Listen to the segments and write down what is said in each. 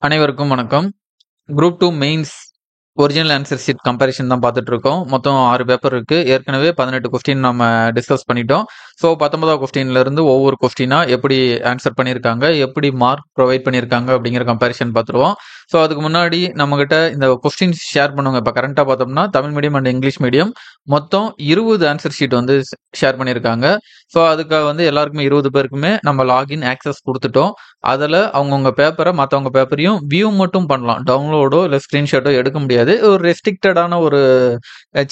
அனைவருக்கும் வணக்கம். Group 2 mains original answer sheet comparison தான் பார்த்துட்டு இருக்கோம். மொத்தம் 6 பேப்பர் இருக்கு. ஏற்கனவே 18 கொஸ்டின் நம்ம டிஸ்கஸ் பண்ணிட்டோம். ஸோ 19வது கொஸ்டின்ல இருந்து ஒவ்வொரு கொஸ்டினா எப்படி ஆன்சர் பண்ணியிருக்காங்க, எப்படி மார்க் ப்ரொவைட் பண்ணியிருக்காங்க அப்படிங்கிற கம்பேரிசன் பார்த்துருவோம். ஸோ அதுக்கு முன்னாடி நம்மகிட்ட இந்த கொஸ்டின்ஸ் ஷேர் பண்ணுவாங்க. இப்போ கரண்டாக பார்த்தோம்னா Tamil medium and English medium மொத்தம் 20 ஆன்சர் ஷீட் வந்து ஷேர் பண்ணியிருக்காங்க. ஸோ அதுக்கு வந்து எல்லாருக்குமே 20 பேருக்குமே நம்ம லாகின் ஆக்சஸ் கொடுத்துட்டோம். அதில் அவங்கவுங்க பேப்பரை மற்றவங்க பேப்பரையும் வியூ மட்டும் பண்ணலாம். டவுன்லோடோ இல்லை ஸ்க்ரீன்ஷாட்டோ எடுக்க முடியாது. ஒரு ரெஸ்ட்ரிக்டடான ஒரு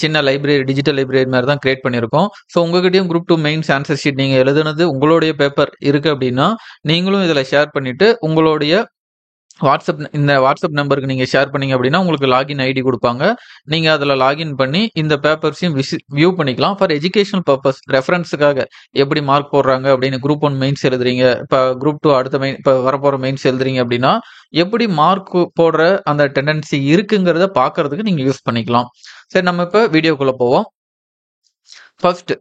சின்ன லைப்ரரி, டிஜிட்டல் லைப்ரரி மாதிரி தான் கிரியேட் பண்ணியிருக்கோம். ஸோ உங்ககிட்டயும் குரூப் 2 மெயின்ஸ் ஆன்சர் ஷீட் நீங்கள் எழுதுனது உங்களுடைய பேப்பர் இருக்கு அப்படின்னா நீங்களும் இதில் ஷேர் பண்ணிட்டு உங்களுடைய இந்த வாட்ஸ்அப் நம்பருக்கு நீங்கள் ஷேர் பண்ணீங்க அப்படின்னா உங்களுக்கு லாகின் ஐடி கொடுப்பாங்க. நீங்கள் அதில் லாகின் பண்ணி இந்த பேப்பர்ஸையும் வியூ பண்ணிக்கலாம். ஃபார் எஜுகேஷனல் பர்பஸ், ரெஃபரன்ஸுக்காக எப்படி மார்க் போடுறாங்க அப்படின்னு குரூப் 1 மெயின்ஸ் எழுதுறீங்க, இப்போ குரூப் 2 அடுத்த இப்போ வரப்போகிற மெயின்ஸ் எழுதுறீங்க அப்படின்னா எப்படி மார்க் போடுற அந்த டெண்டன்சி இருக்குங்கிறத பார்க்கறதுக்கு நீங்கள் யூஸ் பண்ணிக்கலாம். சரி, நம்ம இப்போ வீடியோக்குள்ளே போவோம். ஃபர்ஸ்ட்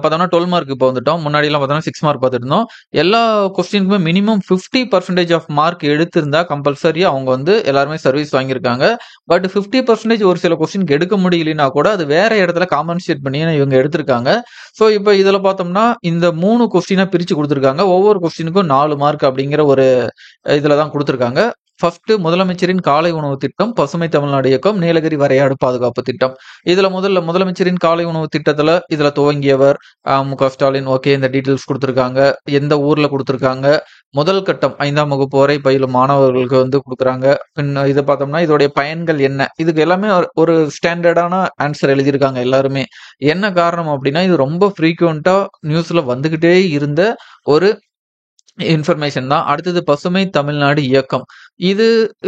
பார்த்தோம்னா 12 மார்க் இப்போ வந்துட்டோம். முன்னாடிலாம் பார்த்தோம்னா 6 மார்க் பார்த்துட்டு இருந்தோம். எல்லா கொஸ்டினுக்குமே மினிமம் 50% ஆஃப் மார்க் எடுத்திருந்தா கம்பல்சரியா அவங்க வந்து எல்லாருமே சர்வீஸ் வாங்கியிருக்காங்க. பட் 50% ஒரு சில கொஸ்டினுக்கு எடுக்க முடியலனா கூட அது வேற இடத்துல காம்பன்சேட் பண்ணி இவங்க எடுத்திருக்காங்க. ஸோ இப்போ இதில் பார்த்தோம்னா இந்த 3 கொஸ்டினா பிரித்து கொடுத்துருக்காங்க. ஒவ்வொரு கொஸ்டினுக்கும் 4 மார்க் அப்படிங்கிற ஒரு இதில் தான் கொடுத்துருக்காங்க. ஃபர்ஸ்ட் முதலமைச்சரின் காலை உணவு திட்டம், பசுமை தமிழ்நாடு இயக்கம், நீலகிரி வரையாடு பாதுகாப்பு திட்டம். இதுல முதலமைச்சரின் காலை உணவு திட்டத்துல இதுல துவங்கியவர் மு.க. ஸ்டாலின். ஓகே, இந்த டீட்டெயில்ஸ் கொடுத்துருக்காங்க. எந்த ஊர்ல கொடுத்துருக்காங்க, முதல் கட்டம் 5ஆம் வகுப்பு வரை பயிலும் மாணவர்களுக்கு வந்து கொடுக்குறாங்க. பின்ன இதை பார்த்தோம்னா இதோடைய பயன்கள் என்ன, இதுக்கு எல்லாமே ஒரு ஸ்டாண்டர்டான ஆன்சர் எழுதியிருக்காங்க எல்லாருமே. என்ன காரணம் அப்படின்னா இது ரொம்ப ஃப்ரீக்வெண்டா நியூஸ்ல வந்துகிட்டே இருந்த ஒரு இன்ஃபர்மேஷன் தான். அடுத்தது பசுமை தமிழ்நாடு இயக்கம்.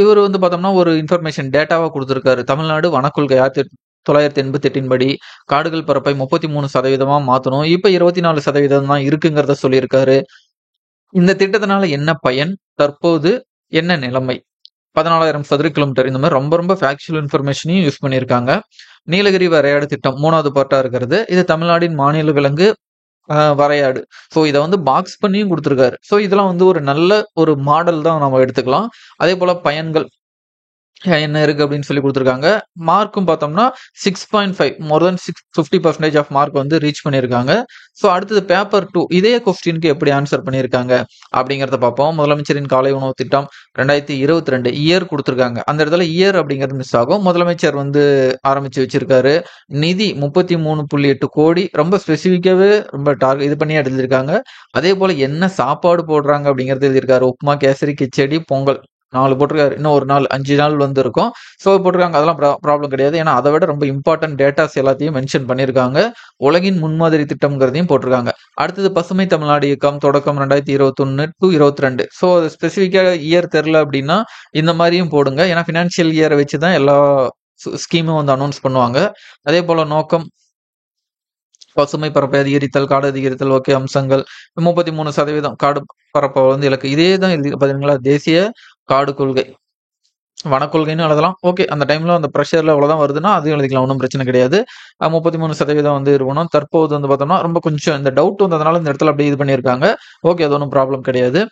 இவர் வந்து பார்த்தோம்னா ஒரு இன்ஃபர்மேஷன் டேட்டாவா கொடுத்துருக்காரு. தமிழ்நாடு வனக்கொள்கை 1988 படி காடுகள் பரப்பை 33% மாத்தணும். இப்ப 24% தான் இருக்குங்கிறத சொல்லியிருக்காரு. இந்த திட்டத்தினால என்ன பயன், தற்போது என்ன நிலைமை, 14,000 சதுர கிலோமீட்டர், இந்த மாதிரி ரொம்ப ரொம்ப ஃபேக்சுவல் இன்ஃபர்மேஷனையும் யூஸ் பண்ணியிருக்காங்க. நீலகிரி வரையாடு திட்டம் 3வது பார்ட்டா இருக்கிறது. இது தமிழ்நாட்டின் மாநில விலங்கு வரையாடு. ஸோ இதை வந்து பாக்ஸ் பண்ணியும் கொடுத்துருக்காரு. ஸோ இதெல்லாம் வந்து ஒரு நல்ல ஒரு மாடல் தான் நம்ம எடுத்துக்கலாம். அதே போல பயன்கள் என்ன இருக்கு அப்படின்னு சொல்லி கொடுத்துருக்காங்க. மார்க்கும் பார்த்தோம்னா 6.5, மோர் தென் 50% ஆஃப் மார்க் வந்து ரீச் பண்ணியிருக்காங்க. ஸோ அடுத்தது பேப்பர் 2, இதே கொஸ்டினுக்கு எப்படி ஆன்சர் பண்ணியிருக்காங்க அப்படிங்கிறத பார்ப்போம். முதலமைச்சரின் காலை உணவு திட்டம் 2022 இயர் கொடுத்துருக்காங்க. அந்த இடத்துல இயர் அப்படிங்கிறது மிஸ் ஆகும். முதலமைச்சர் வந்து ஆரம்பிச்சு வச்சிருக்காரு. நிதி 33.8 கோடி, ரொம்ப ஸ்பெசிஃபிக்காவே ரொம்ப இது பண்ணி எழுதியிருக்காங்க. அதே போல என்ன சாப்பாடு போடுறாங்க அப்படிங்கிறது எழுதியிருக்காரு. உப்புமா, கேசரி, கிச்சடி, பொங்கல் 4 போட்டிருக்காரு. இன்னும் ஒரு நாள் 5 நாள் வந்து இருக்கும். ஸோ போட்டிருக்காங்க. அதெல்லாம் ப்ராப்ளம் கிடையாது. ஏன்னா அதை விட ரொம்ப இம்பார்ட்டன்ட் டேட்டாஸ் எல்லாத்தையும் மென்ஷன் பண்ணியிருக்காங்க. உலகின் முன்மாதிரி திட்டம்ங்கிறதையும் போட்டிருக்காங்க. அடுத்தது பசுமை தமிழ்நாடு இயக்கம் தொடக்கம் 2021 to 22. ஸோ ஸ்பெசிஃபிக்காக இயர் தெரில அப்படின்னா இந்த மாதிரியும் போடுங்க. ஏன்னா ஃபினான்ஷியல் இயரை வச்சு தான் எல்லா ஸ்கீமும் வந்து அனௌன்ஸ் பண்ணுவாங்க. அதே போல நோக்கம் பசுமை பரப்பை அதிகரித்தல், காடு அதிகரித்தல். ஓகே, அம்சங்கள் 33% காடு பரப்பை வந்து இலக்கு. இதே தான் எழுதி பாத்தீங்களா, தேசிய காடு கொள்கை, வனக்கொள்கைன்னு எழுதலாம். ஓகே, அந்த டைம்ல அந்த ப்ரெஷர்ல அவ்வளவுதான் வருதுன்னா அதையும் எழுதிக்கலாம், ஒன்றும் பிரச்சனை கிடையாது. 33% வந்து இருக்கணும். தற்போது வந்து பார்த்தோம்னா ரொம்ப கொஞ்சம் இந்த டவுட் வந்ததுனால இந்த இடத்துல அப்படியே இது பண்ணியிருக்காங்க. ஓகே, அது ஒன்றும் ப்ராப்ளம் கிடையாது.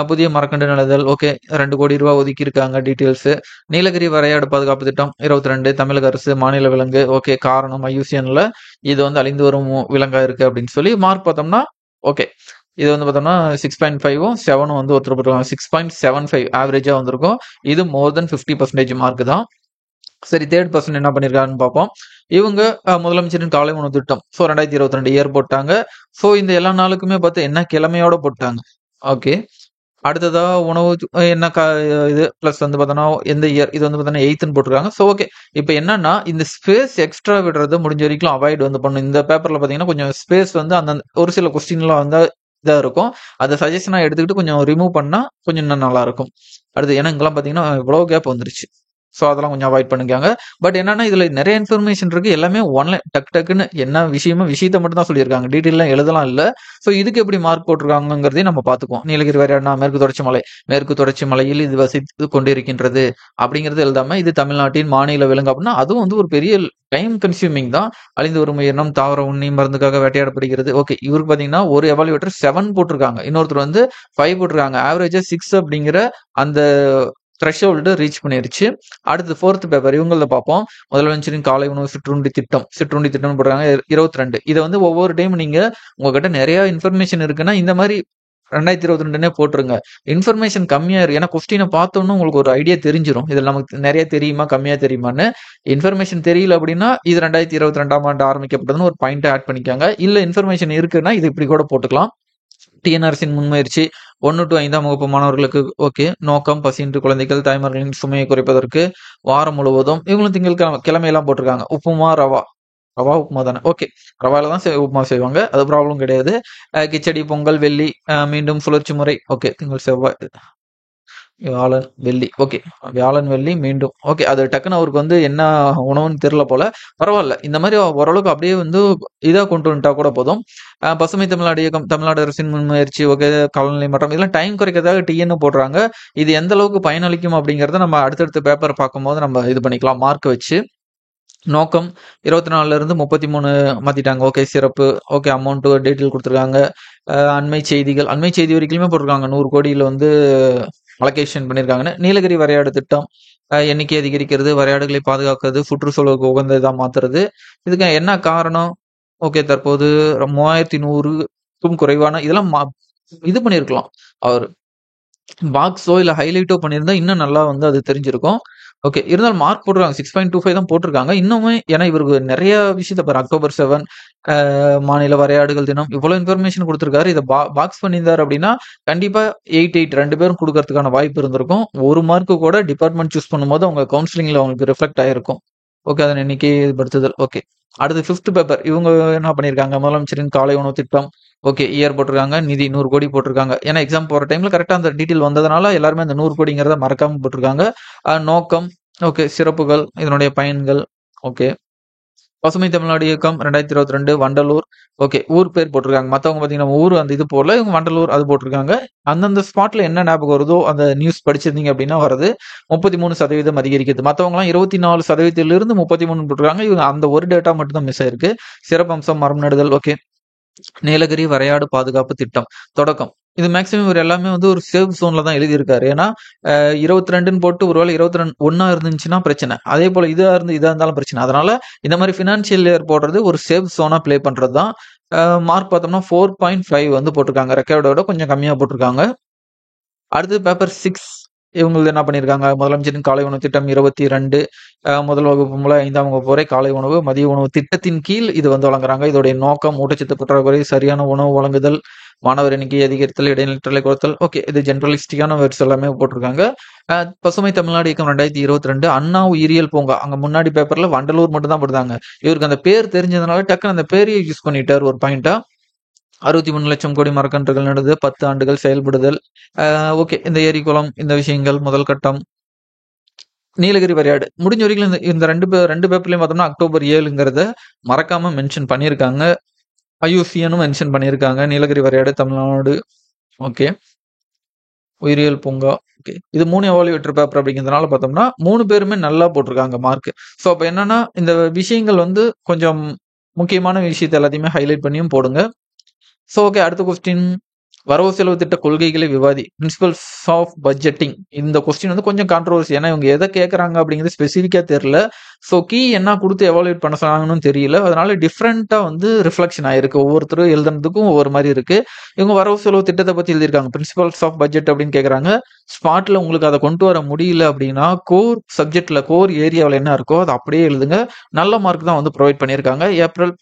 புதிய மரக்கன்று நடுதல். ஓகே, 2 கோடி ரூபாய் ஒதுக்கி இருக்காங்க. டீட்டெயில்ஸ். நீலகிரி வரையாடு பாதுகாப்பு திட்டம் 22, தமிழக அரசு மாநில விலங்கு. ஓகே, காரணம் IUCNல இது வந்து அழிந்து வரும் விலங்கா இருக்கு அப்படின்னு சொல்லி மார்க் பார்த்தோம்னா ஓகே. இது வந்து பார்த்தோம்னா 6.5ம் 7ம் வந்து ஒருத்தர் போட்டுருக்காங்க. 6.75 ஆவரேஜா வந்திருக்கும். இது மோர் தென் 50% மார்க் தான். சரி, தேர்ட் பர்சன் என்ன பண்ணிருக்காருன்னு பார்ப்போம். இவங்க முதலமைச்சரின் காலை உணவு திட்டம். ஸோ 2022 இயர் போட்டாங்க. ஸோ இந்த எல்லா நாளுக்குமே பார்த்து என்ன கிழமையோட போட்டாங்க. ஓகே, அடுத்ததா உணவு என்ன இது பிளஸ் வந்து பார்த்தோம்னா எந்த இயர், இது வந்து பார்த்தோம்னா 8ன்னு போட்டிருக்காங்க. ஸோ ஓகே, இப்போ என்னன்னா இந்த ஸ்பேஸ் எக்ஸ்ட்ரா விடுறது முடிஞ்ச வரைக்கும் அவாய்ட் வந்து பண்ணும். இந்த பேப்பர்ல பார்த்தீங்கன்னா கொஞ்சம் ஸ்பேஸ் வந்து அந்த ஒரு சில கொஸ்டின்லாம் வந்து இதாக இருக்கும். அதை சஜஷனாக எடுத்துக்கிட்டு கொஞ்சம் ரிமூவ் பண்ணால் கொஞ்சம் இன்னும் நல்லா இருக்கும். அடுத்து ஏன்னா இங்கெல்லாம் பார்த்தீங்கன்னா இவ்வளோ கேப் வந்துருச்சு. ஸோ அதெல்லாம் கொஞ்சம் அவாய்ட் பண்ணிக்காங்க. பட் என்னன்னா இதுல நிறைய இன்ஃபர்மேஷன் இருக்கு. எல்லாமே ஒன்லைன் டக்குன்னு என்ன விஷயத்தை மட்டும் தான் சொல்லியிருக்காங்க. டீட்டெயிலாம் எழுதலாம் இல்லை. ஸோ இதுக்கு எப்படி மார்க் போட்டிருக்காங்கிறதையும் நம்ம பார்த்துக்குவோம். நீலகிரி வரையாடுனா மேற்கு தொடர்ச்சி மலையில் இது வசித்து கொண்டிருக்கின்றது அப்படிங்கிறது எழுதாம இது தமிழ்நாட்டின் மாநில விலங்கு அப்படின்னா அதுவும் வந்து ஒரு பெரிய டைம் கன்சியூமிங் தான். அழிந்து வரும் உயிரினம் தாவர உண்ணி மருந்துக்காக வேட்டையாடப்படுகிறது. ஓகே, இவருக்கு பார்த்தீங்கன்னா ஒரு எவாலுவேட்டர் 7 போட்டிருக்காங்க, இன்னொருத்தர் வந்து 5 போட்டிருக்காங்க. ஆவரேஜா 6 அப்படிங்கிற அந்த த்ரெஷோல்டு ரீச் பண்ணிருச்சு. அடுத்து 4th பேப்பர் இவங்களத பார்ப்போம். முதலமைச்சரின் காலை உணவு சிற்றுண்டி திட்டம் போடுறாங்க 22. இதை வந்து ஒவ்வொரு டைம் நீங்க உங்ககிட்ட நிறைய இன்ஃபர்மேஷன் இருக்குன்னா இந்த மாதிரி 2022 போட்டுருங்க. இன்ஃபர்மேஷன் கம்மியா இருக்கு. ஏன்னா கொஸ்டினை பார்த்தோன்னு உங்களுக்கு ஒரு ஐடியா தெரிஞ்சிடும். இதில் நமக்கு நிறைய தெரியுமா கம்மியா தெரியுமான்னு. இன்ஃபர்மேஷன் தெரியல அப்படின்னா இது 2022ஆம் ஆண்டு ஆரம்பிக்கப்பட்டதுன்னு ஒரு பாயிண்ட் ஆட் பண்ணிக்காங்க. இல்ல இன்ஃபர்மேஷன் இருக்குன்னா இது இப்படி கூட போட்டுக்கலாம். டிஎன்ஆர்சியின் முன்முயற்சி 1 to 5ஆம் வகுப்பு மாணவர்களுக்கு ஓகே. நோக்கம் பசியின்றி குழந்தைகள் தாய்மார்களின் சுமையை குறைப்பதற்கு வாரம் முழுவதும் இவங்களும் கிழமையெல்லாம் போட்டிருக்காங்க. உப்புமா ரவா உப்புமா தானே, ஓகே. ரவால தான் உப்புமா செய்வாங்க, அது ப்ராப்ளம் கிடையாது. கிச்சடி பொங்கல் வெள்ளி மீண்டும் சுழற்சி முறை ஓகே. திங்கள் செவ்வாய் வியாழன் வெள்ளி ஓகே. வியாழன் வெள்ளி மீண்டும் ஓகே. அது டக்குன்னு அவருக்கு வந்து என்ன உணவுன்னு தெரியல போல. பரவாயில்ல, இந்த மாதிரி ஓரளவுக்கு அப்படியே வந்து இதாக கொண்டு வந்துட்டா கூட போதும். பசுமை தமிழ்நாடு இயக்கம் தமிழ்நாடு அரசின் முன்முயற்சி ஓகே. காலநிலை மாற்றம் இதெல்லாம் டைம் குறைக்கிறதாக டிஎன்னு போடுறாங்க. இது எந்த அளவுக்கு பயனளிக்கும் அப்படிங்கிறத நம்ம அடுத்தடுத்த பேப்பர் பார்க்கும்போது நம்ம இது பண்ணிக்கலாம் மார்க் வச்சு. நோக்கம் 24 இருந்து 33 மாத்திட்டாங்க ஓகே. சிறப்பு ஓகே. அமௌண்ட் டீட்டெயில் கொடுத்துருக்காங்க. அண்மை செய்தி வரைக்குமே போட்டிருக்காங்க. 100 கோடியில் வந்து அலோகேஷன் பண்ணியிருக்காங்கன்னு. நீலகிரி வரையாடு திட்டம் எண்ணிக்கை அதிகரிக்கிறது, வரையாடுகளை பாதுகாக்கிறது, சுற்றுச்சூழலுக்கு உகந்ததாக மாத்துறது. இதுக்கு என்ன காரணம் ஓகே. தற்போது 3100க்கும் குறைவான இதெல்லாம் இது பண்ணியிருக்கலாம். அவர் பாக்ஸோ இல்ல ஹைலைட்டோ பண்ணியிருந்தா இன்னும் நல்லா வந்து அது தெரிஞ்சிருக்கும். ஓகே. இருந்தாலும் மார்க் போட்டிருக்காங்க 6.25 தான் போட்டிருக்காங்க. இன்னுமே ஏன்னா இவருக்கு நிறைய விஷயத்த பாரு. அக்டோபர் 7 மாநில வரையாடுகள் தினம் இவ்வளவு இன்ஃபர்மேஷன் கொடுத்திருக்காரு. இதை பாக்ஸ் பண்ணியிருந்தாரு அப்படின்னா கண்டிப்பா 8 2 பேரும் கொடுக்கறதுக்கான வாய்ப்பு இருந்திருக்கும். ஒரு மார்க்கு கூட டிபார்ட்மெண்ட் சூஸ் பண்ணும்போது அவங்க கவுன்சிலிங்ல அவங்களுக்கு ரிஃப்ளெக்ட் ஆயிருக்கும். ஓகே. அதன் எண்ணிக்கைப்படுத்துதல் ஓகே. அடுத்து 5th பேப்பர் இவங்க என்ன பண்ணியிருக்காங்க. முதலமைச்சரின் காலை உணவு திட்டம் ஓகே. இயர் போட்டிருக்காங்க. நிதி 100 கோடி போட்டிருக்காங்க. ஏன்னா எக்ஸாம் போற டைம்ல கரெக்டா அந்த டீட்டெயில் வந்ததுனால எல்லாருமே அந்த 100 கோடிங்கிறத மறக்காம போட்டிருக்காங்க. நோக்கம் ஓகே. சிறப்புகள் இதனுடைய பயன்கள் ஓகே. பசுமை தமிழ்நாடு இயக்கம் 2022 வண்டலூர் ஓகே. ஊர் பேர் போட்டிருக்காங்க. மற்றவங்க பார்த்தீங்கன்னா ஊர் அந்த இது போடல, இவங்க வண்டலூர் அது போட்டிருக்காங்க. அந்தந்த ஸ்பாட்ல என்ன ஞாபகம் வருதோ அந்த நியூஸ் படிச்சிருந்தீங்க அப்படின்னா வருது. 33% அதிகரிக்குது. மற்றவங்களாம் 24%இருந்து 33 போட்டிருக்காங்க. இவங்க அந்த ஒரு டேட்டா மட்டும் தான் மிஸ் ஆயிருக்கு. சிறப்பம்சம் மரம் நடுதல் ஓகே. நீலகிரி வரையாடு பாதுகாப்பு திட்டம் தொடக்கம். இது மேக்சிமம் இவர் எல்லாமே வந்து ஒரு சேவ் ஜோன்ல தான் எழுதியிருக்காரு. ஏன்னா 22ன்னு போட்டு ஒருவேளை 21 இருந்துச்சுன்னா பிரச்சனை. அதே போல இதா இருந்தாலும் பிரச்சனை. அதனால இந்த மாதிரி பினான்சியல் இயர் போடுறது ஒரு சேவ் ஜோனா பிளே பண்றது தான். மார்க் பார்த்தோம்னா 4.5 வந்து போட்டிருக்காங்க. ரெக்கார்டோட கொஞ்சம் கம்மியா போட்டிருக்காங்க. அடுத்து பேப்பர் 6 இவங்க என்ன பண்ணியிருக்காங்க. முதலமைச்சரின் காலை உணவு திட்டம் 22 முதல் வகுப்பு முதல் 5ஆம் வகுப்பு வரை காலை உணவு மதிய உணவு திட்டத்தின் கீழ் இது வந்து வழங்குறாங்க. இதோடைய நோக்கம் ஊட்டச்சத்து பற்றாக்குறை, சரியான உணவு வழங்குதல், மாணவர் எண்ணிக்கை அதிகரித்தல், இடைநிலை கொடுத்தல் ஓகே. இது ஜென்ரலிஸ்டிக்கான வேர்ட்ஸ் எல்லாமே போட்டிருக்காங்க. பசுமை தமிழ்நாடு இயக்கம் 2022 அண்ணா உயிரியல் பூங்கா அங்க முன்னாடி பேப்பர்ல வண்டலூர் மட்டும் தான் போட்டாங்க. இவருக்கு அந்த பேர் தெரிஞ்சதுனால டக்குன்னு அந்த பேரையே யூஸ் பண்ணிட்டார் ஒரு பாயிண்டா. 63 லட்சம் கோடி மரக்கன்றுகள் நடுது, 10 ஆண்டுகள் செயல்படுதல் ஓகே. இந்த ஏரி குளம் இந்த விஷயங்கள் முதல் கட்டம். நீலகிரி வரையாடு முடிஞ்ச வரைக்கும் இந்த ரெண்டு பேப்பர்லயும் பார்த்தோம்னா அக்டோபர் 7ங்கிறத மறக்காம மென்ஷன் பண்ணியிருக்காங்க. ஐயூசியனும் மென்ஷன் பண்ணியிருக்காங்க. நீலகிரி வரையாடு தமிழ்நாடு ஓகே. உயிரியல் பூங்கா ஓகே. இது 3 எவாலுவேட்டர் பேப்பர் அப்படிங்கிறதுனால பார்த்தோம்னா 3 பேருமே நல்லா போட்டிருக்காங்க மார்க். ஸோ அப்போ என்னன்னா இந்த விஷயங்கள் வந்து கொஞ்சம் முக்கியமான விஷயத்தை எல்லாத்தையுமே ஹைலைட் பண்ணியும் போடுங்க. So okay. அடுத்த கொஸ்டின் வரவு செலவு திட்ட கொள்கைகளை விவாதி பிரின்சிபல்ஸ் ஆஃப் பட்ஜெட்டிங். இந்த கொஸ்டின் வந்து கொஞ்சம் கான்ட்ரவர்சி. ஏன்னா இவங்க எதை கேட்கறாங்க அப்படிங்கிறது ஸ்பெசிஃபிக்கா தெரியல. ஸோ கீ என்ன கொடுத்து எவாலுவேட் பண்ண சொன்னாங்கன்னு தெரியல. அதனால டிஃப்ரெண்டா வந்து ரிஃப்ளெக்ஷன் ஆயிருக்கு. ஒவ்வொருத்தரும் எழுதுனதுக்கும் ஒவ்வொரு மாதிரி இருக்கு. இவங்க வரவு செலவு திட்டத்தை பத்தி எழுதியிருக்காங்க. பிரின்சிபல்ஸ் ஆஃப் பட்ஜெட் அப்படின்னு கேட்கறாங்க. ஸ்பாட்ல உங்களுக்கு அதை கொண்டு வர முடியல அப்படின்னா கோர் சப்ஜெக்ட்ல கோர் ஏரியாவில் என்ன இருக்கோ அதை அப்படியே எழுதுங்க. நல்ல மார்க் தான் வந்து ப்ரொவைட் பண்ணியிருக்காங்க. ஏப்ரல்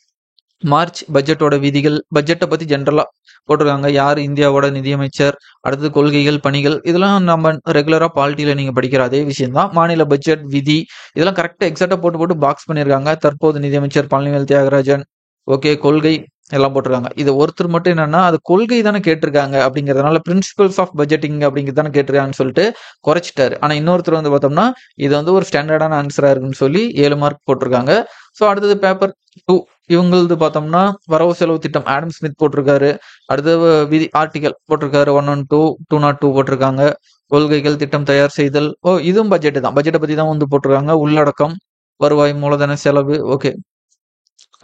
மார்ச் பட்ஜெட்டோட விதிகள் பட்ஜெட்டை பத்தி ஜென்ரலா போட்டிருக்காங்க. யார் இந்தியாவோட நிதியமைச்சர், அடுத்தது கொள்கைகள் பணிகள் இதெல்லாம் நம்ம ரெகுலரா பாலிட்டியில நீங்க படிக்கிற அதே விஷயம் தான். மாநில பட்ஜெட் விதி இதெல்லாம் கரெக்டா எக்ஸாக்டா போட்டு பாக்ஸ் பண்ணியிருக்காங்க. தற்போது நிதியமைச்சர் பழனிவேல் தியாகராஜன் ஓகே. கொள்கை எல்லாம் போட்டிருக்காங்க. இது ஒருத்தர் மட்டும் என்னன்னா அது கொள்கை தானே கேட்டிருக்காங்க அப்படிங்கறதுனால பிரின்சிபல்ஸ் ஆஃப் பட்ஜெட்டிங் அப்படிங்கிறது தானே கேட்டிருக்காங்கன்னு சொல்லிட்டு குறைச்சிட்டாரு. ஆனா இன்னொருத்தர் வந்து பார்த்தோம்னா இது வந்து ஒரு ஸ்டாண்டர்டான ஆன்சரா இருக்குன்னு சொல்லி 7 மார்க் போட்டிருக்காங்க. ஸோ அடுத்தது பேப்பர் 2 இவங்களது பார்த்தோம்னா வரவு செலவு திட்டம் ஆடம் ஸ்மித் போட்டிருக்காரு. அடுத்தது விதி ஆர்டிகல் போட்டிருக்காரு 112 202 போட்டிருக்காங்க. கொள்கைகள் திட்டம் தயார் செய்தல் இதுவும் பட்ஜெட் தான். பட்ஜெட்டை பத்தி தான் வந்து போட்டிருக்காங்க. உள்ளடக்கம் வருவாய் மூலதன செலவு ஓகே.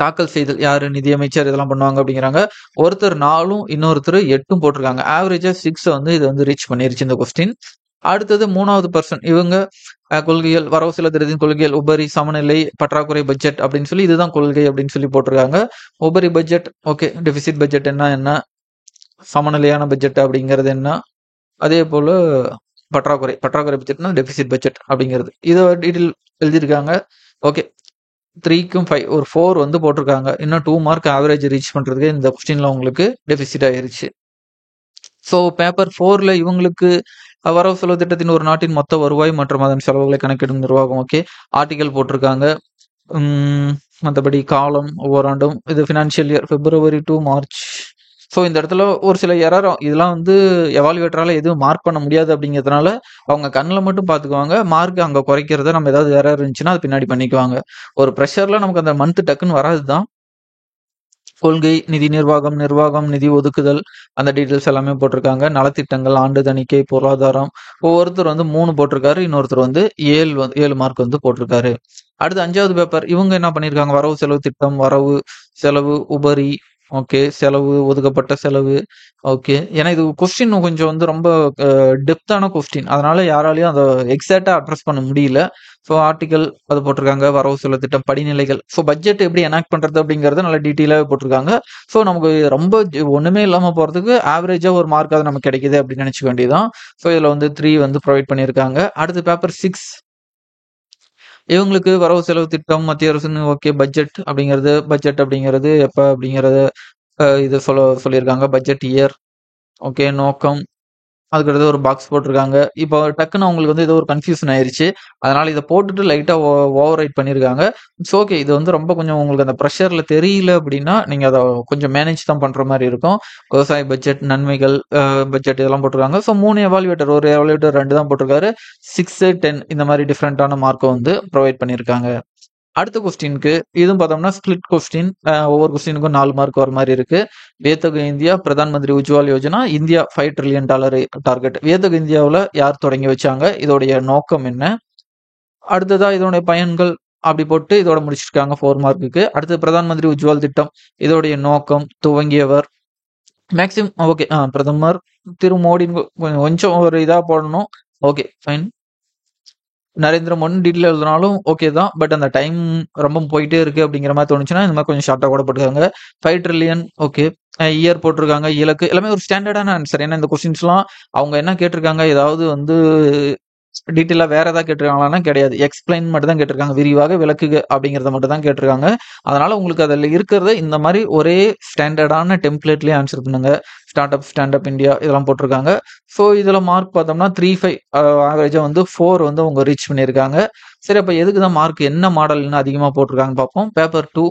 தாக்கல் செய்தல் யாரு நிதியமைச்சர் இதெல்லாம் பண்ணுவாங்க அப்படிங்கிறாங்க. ஒருத்தர் 4ம் இன்னொருத்தர் 8ம் போட்டிருக்காங்க. ஆவரேஜா 6 வந்து இது வந்து ரீச் பண்ணிருச்சு இந்த கொஸ்டின். அடுத்தது 3வது பர்சன் இவங்க கொள்கைகள், வரவு செலவு கொள்கைகள், உபரி, சமநிலை, பற்றாக்குறை பட்ஜெட் அப்படின்னு சொல்லி இதுதான் கொள்கை அப்படின்னு சொல்லி போட்டிருக்காங்க. உபரி பட்ஜெட் ஓகே, டெபிசிட் பட்ஜெட் என்ன, சமநிலையான பட்ஜெட் அப்படிங்கிறது என்ன, அதே போல பற்றாக்குறை பட்ஜெட்னா டெபிசிட் பட்ஜெட் அப்படிங்கிறது இதை டீட்டெயில் எழுதியிருக்காங்க. ஓகே, 3க்கும் 5 ஒரு 4 வந்து போட்டிருக்காங்க. இன்னும் 2 மார்க் ஆவரேஜ் ரீச் பண்றதுக்கு இந்த கொஸ்டின்ல உங்களுக்கு டெபிசிட் ஆயிருச்சு. ஸோ பேப்பர் 4ல இவங்களுக்கு வரவு செலவு திட்டத்தின் ஒரு நாட்டின் மொத்த வருவாய் மற்றும் அதன் செலவுகளை கணக்கிடும் நிர்வாகம். ஓகே, ஆர்டிகல் போட்டிருக்காங்க. மற்றபடி காலம் ஒவ்வொரு ஆண்டும் இது financial year February to March. So இந்த இடத்துல ஒரு சில எரர் இதெல்லாம் வந்து எவாலுவேட்டரால எதுவும் மார்க் பண்ண முடியாது அப்படிங்கிறதுனால அவங்க கண்ணில் மட்டும் பார்த்துக்குவாங்க. மார்க் அங்கே குறைக்கிறத நம்ம ஏதாவது எரர் இருந்துச்சுன்னா அது பின்னாடி பண்ணிக்குவாங்க. ஒரு ப்ரெஷரில் நமக்கு அந்த மந்த் டக்குன்னு வராது தான். கொள்கை, நிதி நிர்வாகம், நிதி ஒதுக்குதல், அந்த டீட்டெயில்ஸ் எல்லாமே போட்டிருக்காங்க. நலத்திட்டங்கள், ஆண்டு தணிக்கை, பொருளாதாரம், ஒவ்வொருத்தர் வந்து 3 போட்டிருக்காரு. இன்னொருத்தர் வந்து 7 மார்க் வந்து போட்டிருக்காரு. அடுத்து 5வது பேப்பர் இவங்க என்ன பண்ணியிருக்காங்க, வரவு செலவு திட்டம், வரவு செலவு உபரி, ஓகே, செலவு, ஒதுக்கப்பட்ட செலவு, ஓகே. ஏன்னா இது கொஸ்டின் கொஞ்சம் வந்து ரொம்ப டெப்த்தான கொஸ்டின், அதனால யாராலையும் அதை எக்ஸாக்டா அட்ரஸ் பண்ண முடியல. ஸோ ஆர்டிகல் அது போட்டிருக்காங்க, வரவு செலவு திட்டம், படிநிலைகள், ஸோ பட்ஜெட் எப்படி எனாக்ட் பண்றது அப்படிங்கறத நல்லா டீட்டெயிலாகவே போட்டிருக்காங்க. ஸோ நமக்கு ரொம்ப ஒண்ணுமே இல்லாம போறதுக்கு ஆவரேஜா ஒரு மார்க் அது நமக்கு கிடைக்குது அப்படின்னு நினைச்சுக்க வேண்டியதான். ஸோ இதுல வந்து 3 வந்து ப்ரொவைட் பண்ணியிருக்காங்க. அடுத்து பேப்பர் 6 இவங்களுக்கு வரவு செலவு திட்டம், மத்திய அரசுன்னு ஓகே, பட்ஜெட் அப்படிங்கிறது எப்ப அப்படிங்கறது இது சொல்லியிருக்காங்க. பட்ஜெட் இயர், ஓகே, நோக்கம், அதுக்கடுத்து ஒரு பாக்ஸ் போட்டிருக்காங்க. இப்போ டக்குன்னு அவங்களுக்கு வந்து ஏதோ ஒரு கன்ஃபியூஷன் ஆயிருச்சு, அதனால இதை போட்டுட்டு லைட்டா ஓவர் ரைட் பண்ணியிருக்காங்க. இட்ஸ் ஓகே, இது வந்து ரொம்ப கொஞ்சம் உங்களுக்கு அந்த ப்ரெஷர்ல தெரியல அப்படின்னா நீங்க அதை கொஞ்சம் மேனேஜ் தான் பண்ற மாதிரி இருக்கும். விவசாய பட்ஜெட், நன்மைகள், பட்ஜெட் இதெல்லாம் போட்டிருக்காங்க. ஸோ 3 எவாலுவேட்டர், ஒரு எவாலுவேட்டர் 2 தான் போட்டிருக்காரு. 6, 10 இந்த மாதிரி டிஃப்ரெண்டான மார்க்கை வந்து ப்ரொவைட் பண்ணியிருக்காங்க. அடுத்த கொஸ்டினுக்கு இதுவும் பார்த்தோம்னா ஸ்பிளிட் கொஸ்டின், ஒவ்வொரு கொஸ்டினுக்கும் 4 மார்க் வர மாதிரி இருக்கு. வியத்தகு India, Pradhan Mantri Ujjwal Yojana, India $5 trillion target. வியத்தகு இந்தியாவில் யார் தொடங்கி வச்சாங்க, இதோடைய நோக்கம் என்ன, அடுத்ததா இதோடைய பயன்கள் அப்படி போட்டு இதோட முடிச்சிருக்காங்க 4 மார்க்குக்கு. அடுத்து பிரதான் மந்திரி உஜ்வால் திட்டம், இதோடைய நோக்கம், துவங்கியவர், மேக்சிமம் ஓகே, பிரதமர் திரு மோடி, கொஞ்சம் ஒரு இதா போடணும். Okay fine, Narendra Modi detail எழுதினாலும் ஓகே தான். பட் அந்த டைம் ரொம்ப போயிட்டே இருக்கு அப்படிங்கிற மாதிரி தோணுச்சுன்னா இந்த மாதிரி கொஞ்சம் ஷார்ட்டா கூட போட்டுருக்காங்க. 5 trillion, ஓகே. இயர் போட்டிருக்காங்க, இலக்கு எல்லாமே ஒரு ஸ்டாண்டர்டான ஆன்சர். ஏன்னா இந்த கொஸ்டின்ஸ்லாம் அவங்க என்ன கேட்டிருக்காங்க, ஏதாவது வந்து டீட்டெயிலா வேற ஏதாவது கேட்டிருக்காங்களான்னா கிடையாது. எக்ஸ்பிளைன் மட்டும் தான் கேட்டிருக்காங்க, விரிவாக விளக்குக அப்படிங்கிறத மட்டும் தான் கேட்டிருக்காங்க. அதனால உங்களுக்கு அதில் இருக்கிறத இந்த மாதிரி ஒரே ஸ்டாண்டர்டான டெம்ப்ளேட்லயே ஆன்சர் பண்ணுங்க. ஸ்டாண்ட் அப் இந்தியா இதெல்லாம் போட்டிருக்காங்க. ஸோ இதில் மார்க் பார்த்தோம்னா 3.5 ஆவரேஜா வந்து 4 வந்து அவங்க ரீச் பண்ணியிருக்காங்க. சரி, அப்போ எதுக்கு தான் மார்க், என்ன மாடல் இன்னும் அதிகமாக போட்டிருக்காங்கன்னு பார்ப்போம். பேப்பர் 2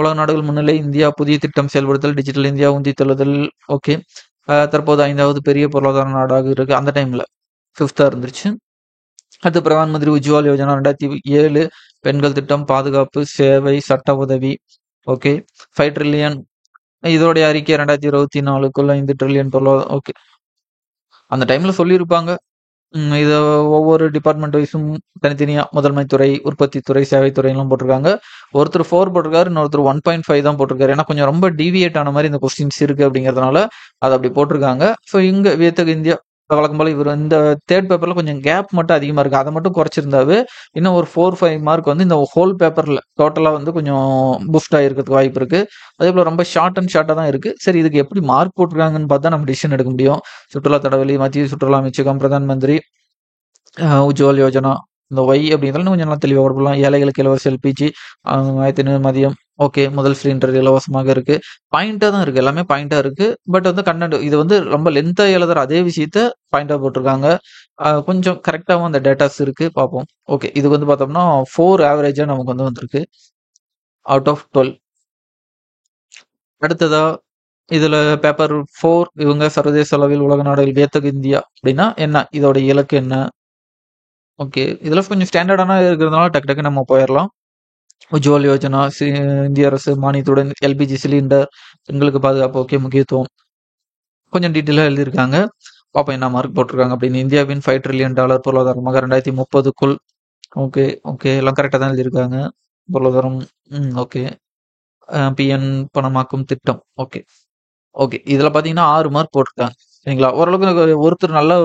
உலக நாடுகள் முன்னிலை, இந்தியா புதிய திட்டம் செயல்படுத்தல், டிஜிட்டல் இந்தியா உந்தி தள்ளுதல், ஓகே. தற்போது 5வது பெரிய பொருளாதார நாடாக இருக்கு. அந்த டைம்ல 5th இருந்துருச்சு. அடுத்து பிரதான் மந்திரி உஜ்வால் யோஜனா 2007, பெண்கள் திட்டம், பாதுகாப்பு, சேவை, சட்ட உதவி, ஓகே. 5 trillion இதோடைய அறிக்கை 2024க்குள்ள 5 trillion பொருளாதாரம், ஓகே. அந்த டைம்ல சொல்லியிருப்பாங்க. இது ஒவ்வொரு டிபார்ட்மெண்ட் வைஸும் தனித்தனியா முதன்மை துறை, உற்பத்தி துறை, சேவைத்துறை எல்லாம் போட்டிருக்காங்க. ஒருத்தர் 4 போட்டிருக்காரு, இன்னொருத்தர் 1.5 தான் போட்டிருக்காரு. ஏன்னா கொஞ்சம் ரொம்ப டீவியேட் ஆன மாதிரி இந்த கொஸ்டின்ஸ் இருக்கு அப்படிங்கிறதுனால அதை அப்படி போட்டிருக்காங்க. ஸோ இங்க வியத்தகு இந்தியா வழக்கம் போல இவர் இந்த 3rd பேப்பர்ல கொஞ்சம் கேப் மட்டும் அதிகமா இருக்கு, அதை மட்டும் குறைச்சிருந்தாவே இன்னும் ஒரு 4-5 மார்க் வந்து இந்த ஹோல் பேப்பர்ல டோட்டலா வந்து கொஞ்சம் பூஸ்ட் ஆகிருக்கிறதுக்கு வாய்ப்பு இருக்கு. அதே போல ரொம்ப ஷார்ட்டா தான் இருக்கு. சரி, இதுக்கு எப்படி மார்க் போட்டிருக்காங்கன்னு பார்த்தா நம்ம டிசிஷன் எடுக்க முடியும். சுற்றுலா தடவெளி, மத்திய சுற்றுலா அமைச்சகம், பிரதான் மந்திரி உஜ்வால் யோஜனா, இந்த ஒய் அப்படிங்கிறதுல கொஞ்சம் நல்லா தெளிவாக கொடுக்கலாம். ஏழைகளுக்கு இலவச எல்பிஜி, 1500 மதியம், ஓகே. முதல் சிலிண்டர் இலவசமாக இருக்கு. பாயிண்டா தான் இருக்கு, எல்லாமே பாயிண்டா இருக்கு. பட் வந்து கண்டென்ட் இது வந்து ரொம்ப லென்த்தா எழுதுற அதே விஷயத்த பாயிண்டா போட்டிருக்காங்க. கொஞ்சம் கரெக்டாகவும் அந்த டேட்டாஸ் இருக்கு, பார்ப்போம். ஓகே, இது வந்து பார்த்தோம்னா 4 ஆவரேஜா நமக்கு வந்து வந்திருக்கு அவுட் ஆஃப் 12. அடுத்ததா இதுல பேப்பர் 4 இவங்க சர்வதேச அளவில் உலக நாடுகள் வியத்தகு இந்தியா அப்படின்னா என்ன, இதோட இலக்கு என்ன, ஓகே. இதுல கொஞ்சம் ஸ்டாண்டர்டான இருக்கிறதுனால டக்கு டக்கு நம்ம போயிடலாம். உஜ்வால் யோஜனா, இந்திய அரசு மானியத்துடன் எல்பிஜி சிலிண்டர், பெண்களுக்கு பாதுகாப்பு, ஓகே, முக்கியத்துவம் கொஞ்சம் டீட்டெயிலாக எழுதியிருக்காங்க. பார்ப்போம் என்ன மார்க் போட்டிருக்காங்க அப்படின்னு. இந்தியாவின் $5 trillion பொருளாதாரமாக 2030க்குள், ஓகே ஓகே, எல்லாம் கரெக்டாக தான் எழுதியிருக்காங்க. பொருளாதாரம், ஓகே. பிஎன் பணமாக்கும் திட்டம், ஓகே ஓகே. இதுல பாத்தீங்கன்னா 6 மார்க் போட்டிருக்காங்க. சரிங்களா? ஓரளவுக்கு ஒருத்தர் நல்லா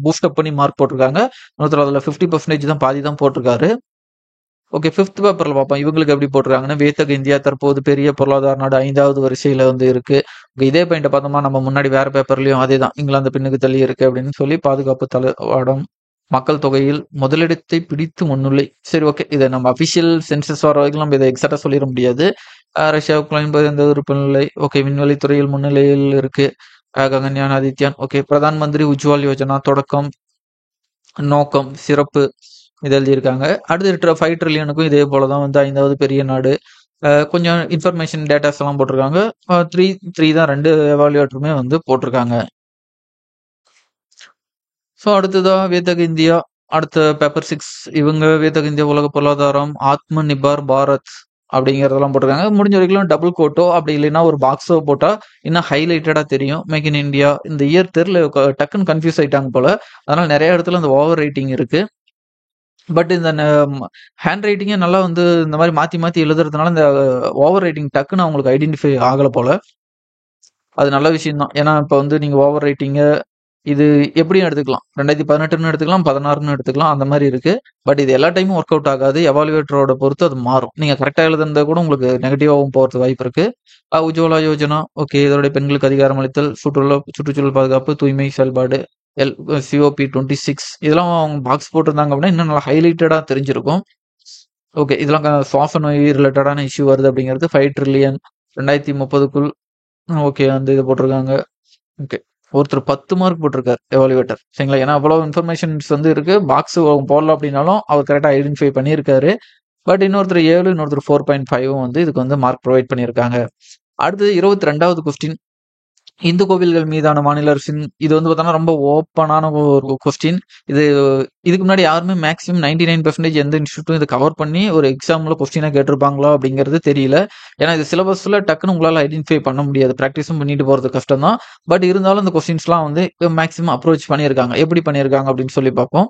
பூஸ்டப் பண்ணி மார்க் போட்டிருக்காங்க. இன்னொருத்தர் அதில் 50% தான், பாதி தான் போட்டிருக்காரு. ஓகே, 5th பேப்பர்ல பார்ப்போம். இவங்களுக்கு எப்படி போட்டிருக்காங்கன்னா, வியத்தகு இந்தியா தற்போது பெரிய பொருளாதார நாடு 5வது வரிசையில வந்து இருக்கு. இதே பாயிண்ட பார்த்தோம்னா நம்ம முன்னாடி வேற பேப்பர்லயும் அதேதான். இங்கிலாந்து பின்னுக்கு தள்ளி இருக்கு அப்படின்னு சொல்லி பாதுகாப்பு தளவாடம் மக்கள் தொகையில் முதலிடத்தை பிடித்து முன்னிலை. சரி, ஓகே. இதை நம்ம அபிஷியல் சென்சஸ் வர வரைக்கும் நம்ம இதை எக்ஸாக்டா சொல்லிட முடியாது. ரஷ்யாவுக்கு என்பது எந்த உறுப்பு நிலை. ஓகே, விண்வெளி துறையில் முன்னிலையில் இருக்கு. ககன்யான், ஆதித்யான். ஓகே, பிரதான் மந்திரி உஜ்வால் யோஜனா தொடக்கம், நோக்கம், சிறப்பு இது எழுதியிருக்காங்க. அடுத்து 5 ட்ரில்லியனுக்கும் இதே போலதான் வந்து 5வது பெரிய நாடு. கொஞ்சம் இன்ஃபர்மேஷன் டேட்டாஸ் எல்லாம் போட்டிருக்காங்க. 3 தான் 2 எவாலுவேட்டருமே வந்து போட்டிருக்காங்க. ஸோ அடுத்ததா வேதக இந்தியா, அடுத்த பேப்பர் 6. இவங்க வேதக இந்தியா உலக பொருளாதாரம், ஆத்ம நிபார் பாரத் அப்படிங்கறதெல்லாம் போட்டிருக்காங்க. முடிஞ்ச வரைக்கும் டபுள் கோட்டோ அப்படி இல்லைன்னா ஒரு பாக்ஸோ போட்டா இன்னும் ஹைலைட்டடா தெரியும். மேக் இன் இந்தியா இந்த இயர் தெரியல, டக்குன்னு கன்ஃபியூஸ் ஆயிட்டாங்க போல. அதனால நிறைய இடத்துல இந்த ஓவர் ரைட்டிங் இருக்கு. பட் இந்த ஹேண்ட் ரைட்டிங்கே நல்லா வந்து இந்த மாதிரி மாத்தி மாத்தி எழுதுறதுனால இந்த ஓவர் ரைட்டிங் டக்குன்னு அவங்களுக்கு ஐடென்டிஃபை ஆகல போல. அது நல்ல விஷயம் தான். ஏன்னா இப்போ வந்து நீங்க ஓவர் ரைட்டிங்க இது எப்படியும் எடுத்துக்கலாம். 2018ன்னு எடுத்துக்கலாம், 16ன்னு எடுத்துக்கலாம். அந்த மாதிரி இருக்கு. பட் இது எல்லா டைமும் ஒர்க் அவுட் ஆகாது. எவாலுவேட்டரோட பொறுத்து அது மாறும். நீங்க கரெக்டா எழுதுனத கூட உங்களுக்கு நெகட்டிவாகவும் போறதுக்கு வாய்ப்பு இருக்கு. உஜ்வாலா யோஜனா, ஓகே, இதோட பெண்களுக்கு அதிகாரம் அளித்தல், சுற்றுச்சூழல் பாதுகாப்பு, தூய்மை செயல்பாடு, COP 26 இதெல்லாம் அவங்க பாக்ஸ் போட்டிருந்தாங்க அப்படின்னா இன்னும் நல்லா ஹைலைட்டடா தெரிஞ்சிருக்கும். ஓகே, இதெல்லாம் சுவாச நோய் ரிலேட்டடான இஷ்யூ வருது அப்படிங்கிறது 5 ட்ரில்லியன் 2030க்குள். ஓகே, அந்த இது போட்டிருக்காங்க. ஓகே, ஒருத்தர் 10 மார்க் போட்டிருக்காரு எவாலுவேட்டர். சரிங்களா? ஏன்னா அவ்வளவு இன்ஃபர்மேஷன்ஸ் வந்து இருக்கு. பாக்ஸ் போடல அப்படின்னாலும் அவர் கரெக்டா ஐடென்டிஃபை பண்ணியிருக்காரு. பட் இன்னொருத்தர் 7, இன்னொருத்தர் 4.5 வந்து இதுக்கு வந்து மார்க் ப்ரொவைட் பண்ணியிருக்காங்க. அடுத்தது 22வது கொஸ்டின். இந்து கோவில்கள் மீதான மாநில அரசின் இது வந்து பார்த்தோன்னா ரொம்ப ஓப்பனான ஒரு கொஸ்டின். இதுக்கு முன்னாடி யாருமே மேக்ஸிமம் 99% எந்த இன்ஸ்டியூட்டும் இதை கவர் பண்ணி ஒரு எக்ஸாம்ல கொஸ்டினா கேட்டிருப்பாங்களா அப்படிங்கிறது தெரியல. ஏன்னா இது சிலபஸ்ல டக்குன்னு உங்களால ஐடென்டிஃபை பண்ண முடியாது. ப்ராக்டிஸும் பண்ணிட்டு போறது கஷ்டம் தான். பட் இருந்தாலும் இந்த கொஸ்டின்ஸ்லாம் வந்து மேக்ஸிமம் அப்ரோச் பண்ணியிருக்காங்க. எப்படி பண்ணியிருக்காங்க அப்படின்னு சொல்லி பார்ப்போம்.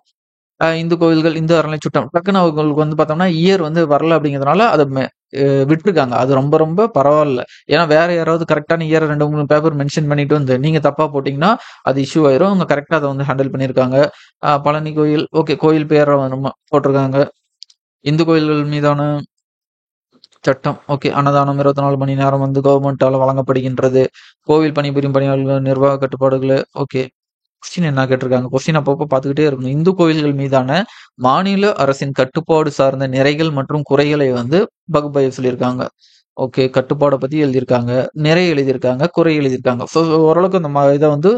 இந்து கோவில்கள், இந்து அறநிலைச்சட்டம் டக்குன்னு அவங்களுக்கு வந்து பார்த்தோம்னா இயர் வந்து வரல அப்படிங்கிறதுனால அதை விட்டுருக்காங்க. அது ரொம்ப ரொம்ப பரவாயில்ல. ஏன்னா வேற யாராவது கரெக்டான இயர் 2-3 பேப்பர் மென்ஷன் பண்ணிட்டு வந்து நீங்க தப்பா போட்டீங்கன்னா அது இஷ்யூ ஆயிரும். அவங்க கரெக்டா அதை வந்து ஹேண்டில் பண்ணியிருக்காங்க. பழனி கோயில், ஓகே, கோயில் பேரை நம்ம போட்டிருக்காங்க. இந்து கோயில்கள் மீதான சட்டம், ஓகே, அன்னதானம் 24 மணி நேரம் வந்து கவர்மெண்டால வழங்கப்படுகின்றது. கோவில் பணிபுரியும் பணியாளர்கள் நிர்வாக கட்டுப்பாடுகள், ஓகே. கொஸ்டின் என்ன கேட்டிருக்காங்க? கொஸ்டின் அப்பப்போ பார்த்துக்கிட்டே இருக்கணும். இந்து கோயில்கள் மீதான மாநில அரசின் கட்டுப்பாடு சார்ந்த நிறைகள் மற்றும் குறைகளை வந்து பகுப்பாய்வு சொல்லியிருக்காங்க. ஓகே, கட்டுப்பாடை பத்தி எழுதியிருக்காங்க, நிறை எழுதியிருக்காங்க, குறை எழுதியிருக்காங்க. ஸோ ஓரளவுக்கு இந்த இதை வந்து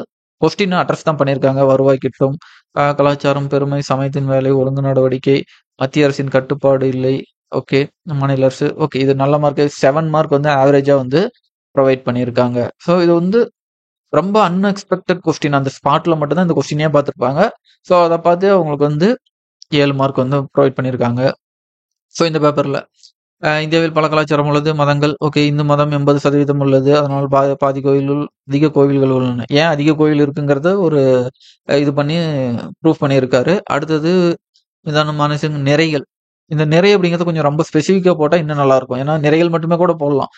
கொஸ்டின் அட்ரஸ் தான் பண்ணியிருக்காங்க. வருவாய் கிட்டும், கலாச்சாரம், பெருமை, சமயத்தின் வேலை, ஒழுங்கு நடவடிக்கை, மத்திய அரசின் கட்டுப்பாடு இல்லை. ஓகே, மாநில அரசு, ஓகே, இது நல்ல மார்க். 7 மார்க் வந்து ஆவரேஜா வந்து ப்ரொவைட் பண்ணியிருக்காங்க. ஸோ இது வந்து ரொம்ப அன்எக்ஸ்பெக்டட் கொஸ்டின். அந்த ஸ்பாட்ல மட்டும்தான் இந்த கொஸ்டினே பார்த்துருப்பாங்க. ஸோ அதை பார்த்து அவங்களுக்கு வந்து 7 மார்க் வந்து ப்ரொவைட் பண்ணியிருக்காங்க. ஸோ இந்த பேப்பர்ல இந்தியாவில் பல கலாச்சாரம் உள்ளது, மதங்கள். ஓகே, இந்து மதம் 80% உள்ளது. அதனால் பாதி கோயில்கள், அதிக கோவில்கள் உள்ளன. ஏன் அதிக கோயில் இருக்குங்கிறத ஒரு இது பண்ணி ப்ரூஃப் பண்ணியிருக்காரு. அடுத்தது நிதானமான நிறைகள். இந்த நிறை அப்படிங்கிறது கொஞ்சம் ரொம்ப ஸ்பெசிஃபிக்கா போட்டா இன்னும் நல்லா இருக்கும். ஏன்னா நிறைகள் மட்டுமே கூட போடலாம்.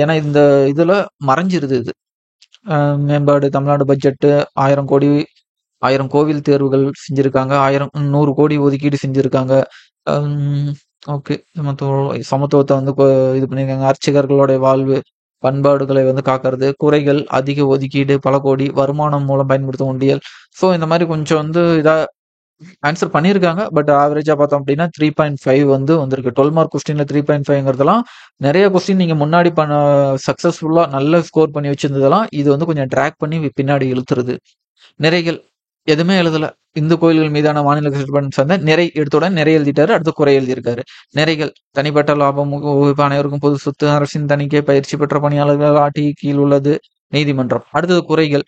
ஏன்னா இந்த இதுல மறைஞ்சிருது இது. மேம்பாடு, தமிழ்நாடு பட்ஜெட்டு 1000 கோடி, 1000 கோவில் தேர்வுகள் செஞ்சிருக்காங்க. 100 கோடி ஒதுக்கீடு செஞ்சிருக்காங்க. ஓகே, சமத்துவத்தை வந்து இது பண்ணியிருக்காங்க. அர்ச்சகர்களுடைய வாழ்வு, பண்பாடுகளை வந்து காக்கிறது. குறைகள், அதிக ஒதுக்கீடு, பல கோடி, வருமானம் மூலம் பயன்படுத்தும் உண்டியல். ஸோ இந்த மாதிரி கொஞ்சம் வந்து இதா ஆன்சர் பண்ணியிருக்காங்க. பட் ஆவரேஜா பார்த்தோம் அப்படின்னா 3.5 வந்து வந்திருக்கு. 12 மார்க் கொஸ்டின்ல 3.5ங்கிறதெல்லாம் நிறைய கொஸ்டின் நீங்க முன்னாடி சக்சஸ்ஃபுல்லா நல்ல ஸ்கோர் பண்ணி வச்சிருந்ததெல்லாம் இது வந்து கொஞ்சம் ட்ராக் பண்ணி பின்னாடி இழுத்துருது. நிறைகள் எதுவுமே எழுதல. இந்து கோயில்கள் மீதான மாநில சார்ந்த நிறை எடுத்தோட நிறை எழுதிட்டாரு. அடுத்து குறை எழுதியிருக்காரு. நிறைகள் தனிப்பட்ட லாபம், அனைவருக்கும் பொது சொத்து, அரசின் தணிக்கை, பயிற்சி பெற்ற பணியாளர்கள், ஆட்சி கீழ் உள்ளது, நீதிமன்றம். அடுத்தது குறைகள்.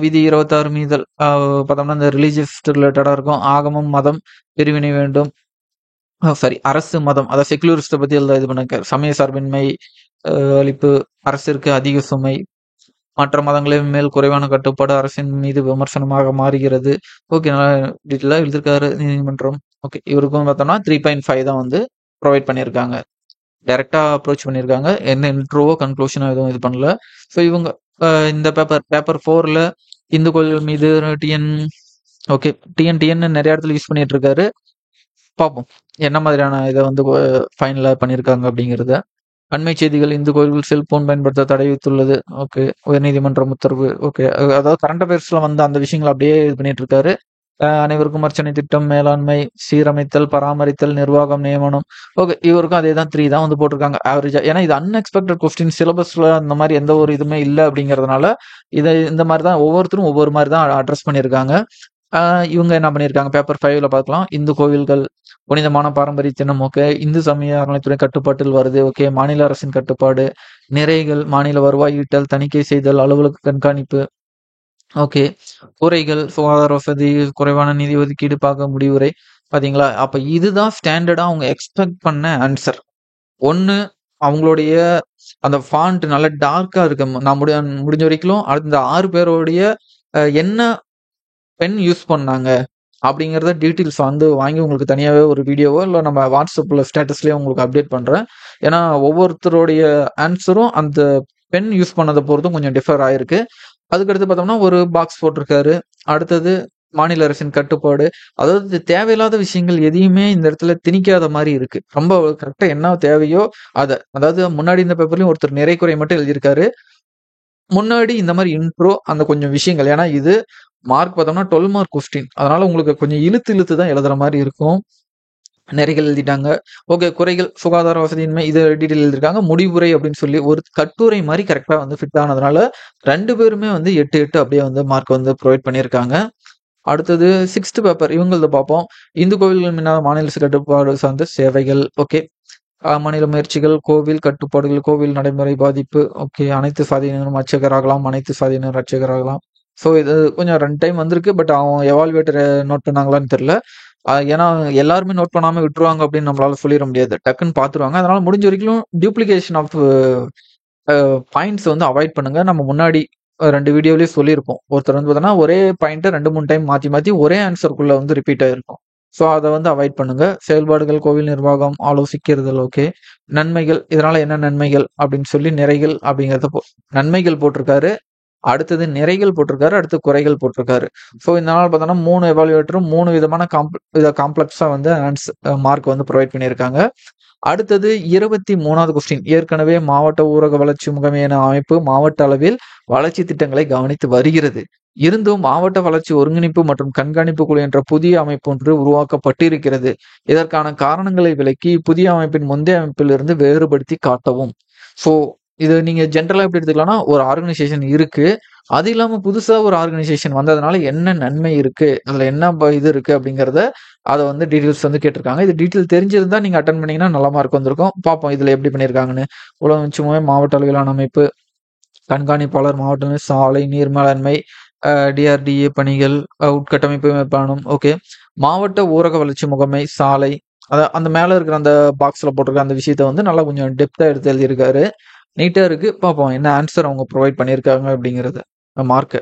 விதி 26 மீதல் பார்த்தோம்னா இந்த ரிலீஜியஸ் ரிலேட்டடா இருக்கும். ஆகமம், மதம், பிரிவினை வேண்டும். சாரி, அரசு மதம், அதாவது செகுலரிஸ்ட பத்தி இது பண்ண சமய சார்பின்மை, அளிப்பு, அரசிற்கு அதிக சுமை, மற்ற மதங்களின் மேல் குறைவான கட்டுப்பாடு அரசின் மீது விமர்சனமாக மாறுகிறது. ஓகே, நல்லா டீட்டெயிலா எழுதியிருக்காரு. நீதிமன்றம், ஓகே. இவருக்கும் பார்த்தோம்னா 3.5 தான் வந்து ப்ரொவைட் பண்ணியிருக்காங்க. டைரக்டா அப்ரோச் பண்ணியிருக்காங்க. என்ன இன்ட்ரோவோ கன்க்ளூஷனோ எதுவும் இது பண்ணல. ஸோ இவங்க இந்த பேப்பர் 4ல இந்து கோயில்கள் மீது டிஎன் ஓகே டிஎன் நிறைய இடத்துல யூஸ் பண்ணிட்டு இருக்காரு. பார்ப்போம் என்ன மாதிரியான இதை வந்து ஃபைனலா பண்ணியிருக்காங்க அப்படிங்கிறத. அண்மை செய்திகள், இந்து கோயில்கள் செல்போன் பயன்படுத்த தடை விதித்துள்ளது. ஓகே, உயர்நீதிமன்றம் உத்தரவு. ஓகே, அதாவது கரண்ட் அஃபேர்ஸ்ல வந்து அந்த விஷயங்களை அப்படியே இது பண்ணிட்டு இருக்காரு. அனைவருக்கும் அர்ச்சனை திட்டம், மேலாண்மை, சீரமைத்தல், பராமரித்தல், நிர்வாகம், நியமனம். ஓகே, இவருக்கும் அதே தான் 3 தான் வந்து போட்டிருக்காங்க ஆவரேஜா. ஏன்னா இது அன்எக்ஸ்பெக்டட் கொஸ்டின், சிலபஸ்ல அந்த மாதிரி எந்த ஒரு இதுவுமே இல்லை அப்படிங்கிறதுனால இதை இந்த மாதிரி தான் ஒவ்வொருத்தரும் ஒவ்வொரு மாதிரி தான் அட்ரஸ் பண்ணியிருக்காங்க. இவங்க என்ன பண்ணியிருக்காங்க பேப்பர் 5ல பார்க்கலாம். இந்து கோவில்கள் புனிதமான பாரம்பரிய தினம். ஓகே, இந்து சமய அறநிலைத்துறை கட்டுப்பாட்டில் வருது. ஓகே, மாநில அரசின் கட்டுப்பாடு, நிறைகள், மாநில வருவாய் ஈட்டல், தணிக்கை செய்தல், அலுவலக கண்காணிப்பு. ஓகே, குறைகள், சுகாதார வசதி, குறைவான நிதி ஒதுக்கீடு பார்க்க முடிவுரை. பாத்தீங்களா, அப்ப இதுதான் ஸ்டாண்டர்டா அவங்க எக்ஸ்பெக்ட் பண்ண ஆன்சர். ஒன்னு அவங்களுடைய அந்த ஃபாண்ட் நல்ல டார்க்கா இருக்கு. நான் முடிஞ்ச வரைக்கும் அந்த 6 பேருடைய என்ன பென் யூஸ் பண்ணாங்க அப்படிங்கிறத டீட்டெயில்ஸ் வந்து வாங்கி உங்களுக்கு தனியாகவே ஒரு வீடியோவோ இல்லை நம்ம வாட்ஸ்அப்பில் ஸ்டேட்டஸ்லேயே உங்களுக்கு அப்டேட் பண்ணுறேன். ஏன்னா ஒவ்வொருத்தருடைய ஆன்சரும் அந்த பென் யூஸ் பண்ணதை பொறுத்தும் கொஞ்சம் டிஃபர் ஆயிருக்கு. அதுக்கடுத்து பார்த்தோம்னா ஒரு பாக்ஸ் போட்டிருக்காரு. அடுத்தது மாநில அரசின் கட்டுப்பாடு. அதாவது தேவையில்லாத விஷயங்கள் எதையுமே இந்த இடத்துல திணிக்காத மாதிரி இருக்கு. ரொம்ப கரெக்டா என்ன தேவையோ அதை, அதாவது முன்னாடி இந்த பேப்பர்லயும் ஒருத்தர் நிறை குறை மட்டும் எழுதியிருக்காரு. முன்னாடி இந்த மாதிரி இன்ட்ரோ அந்த கொஞ்சம் விஷயங்கள், ஏன்னா இது மார்க் பார்த்தோம்னா 12 மார்க் கொஸ்டின், அதனால உங்களுக்கு கொஞ்சம் இழுத்து தான் எழுதுற மாதிரி இருக்கும். நிறைகள் எழுதிட்டாங்க. ஓகே, குறைகள், சுகாதார வசதியின்மை, இது டீட்டெயில் எழுதிருக்காங்க. முடிவுரை அப்படின்னு சொல்லி ஒரு கட்டுரை மாதிரி கரெக்டா வந்து ஃபிட் ஆனதுனால 2 பேருமே வந்து 8 அப்படியே வந்து மார்க் வந்து ப்ரொவைட் பண்ணியிருக்காங்க. அடுத்தது 6th பேப்பர் இவங்களது பார்ப்போம். இந்து கோவில்கள் மீதான மாநில அரசு கட்டுப்பாடு சார்ந்த சேவைகள். ஓகே, மாநில முயற்சிகள், கோவில் கட்டுப்பாடுகள், கோவில் நடைமுறை பாதிப்பு. ஓகே, அனைத்து சாதியினரும் அர்ச்சகராகலாம், அனைத்து சாதியினர் அர்ச்சகராகலாம். ஸோ இது கொஞ்சம் 2 டைம் வந்திருக்கு. பட் அவன் எவால்வேட்டர் நோட் பண்ணாங்களான்னு தெரியல. ஏன்னா எல்லாருமே நோட் பண்ணாம விட்டுருவாங்க அப்படின்னு நம்மளால சொல்லிட முடியாது. டக்குன்னு பார்த்துருவாங்க. அதனால முடிஞ்ச வரைக்கும் டியூப்ளிகேஷன் ஆஃப் பாயிண்ட்ஸ் வந்து அவாய்ட் பண்ணுங்க. நம்ம முன்னாடி 2 வீடியோலயே சொல்லியிருப்போம். ஒருத்தர் வந்து பார்த்தோன்னா ஒரே பாயிண்ட்டை 2-3 டைம் மாற்றி ஒரே ஆன்சருக்குள்ள வந்து ரிப்பீட் ஆயிருக்கும். ஸோ அதை வந்து அவாய்ட் பண்ணுங்க. செயல்பாடுகள், கோவில் நிர்வாகம், ஆலோசிக்கிறதல். ஓகே, நன்மைகள், இதனால என்ன நன்மைகள் அப்படின்னு சொல்லி நிறைகள் அப்படிங்கிறத நன்மைகள் போட்டிருக்காரு. அடுத்தது நிறைகள் போட்டிருக்காரு. அடுத்து குறைகள் போட்டிருக்காரு. ஸோ இந்த நாள் பார்த்தோன்னா 3 எவாலுவேட்டரும் 3 விதமான காம்ப்ளெக்ஸா வந்து மார்க் வந்து ப்ரொவைட் பண்ணியிருக்காங்க. அடுத்தது 23வது கொஸ்டின். ஏற்கனவே மாவட்ட ஊரக வளர்ச்சி முகமை என அமைப்பு மாவட்ட அளவில் வளர்ச்சி திட்டங்களை கவனித்து வருகிறது. இருந்தும் மாவட்ட வளர்ச்சி ஒருங்கிணைப்பு மற்றும் கண்காணிப்பு குழு என்ற புதிய அமைப்பு ஒன்று உருவாக்கப்பட்டிருக்கிறது. இதற்கான காரணங்களை விளக்கி புதிய அமைப்பின் முந்தைய அமைப்பிலிருந்து வேறுபடுத்தி காட்டவும். ஸோ இது நீங்க ஜென்ரலா எப்படி எடுத்துக்கலாம்னா, ஒரு ஆர்கனைசேஷன் இருக்கு, அது இல்லாம புதுசா ஒரு ஆர்கனைசேஷன் வந்ததுனால என்ன நன்மை இருக்கு, அதுல என்ன இது இருக்கு அப்படிங்கறத அதை வந்து டீட்டெயில்ஸ் வந்து கேட்டிருக்காங்க. இது டீட்டெயில் தெரிஞ்சிருந்தா நீங்க அட்டன் பண்ணீங்கன்னா நல்ல மார்க் வந்திருக்கும். பார்ப்போம் இதுல எப்படி பண்ணியிருக்காங்கன்னு. உலகச்சுமை மாவட்ட அளவிலான அமைப்பு, கண்காணிப்பாளர், மாவட்ட சாலை, நீர் மேலாண்மை, டிஆர்டிஏ பணிகள், உட்கட்டமைப்பு மேம்பாலம். ஓகே, மாவட்ட ஊரக வளர்ச்சி முகமை, சாலை, அந்த மேல இருக்கிற அந்த பாக்ஸ்ல போட்டிருக்க அந்த விஷயத்த வந்து நல்லா கொஞ்சம் டெப்தா எடுத்து எழுதியிருக்காரு. நீட்டா இருக்கு. பார்ப்போம் என்ன ஆன்சர் அவங்க ப்ரொவைட் பண்ணியிருக்காங்க அப்படிங்கிறது. மார்க்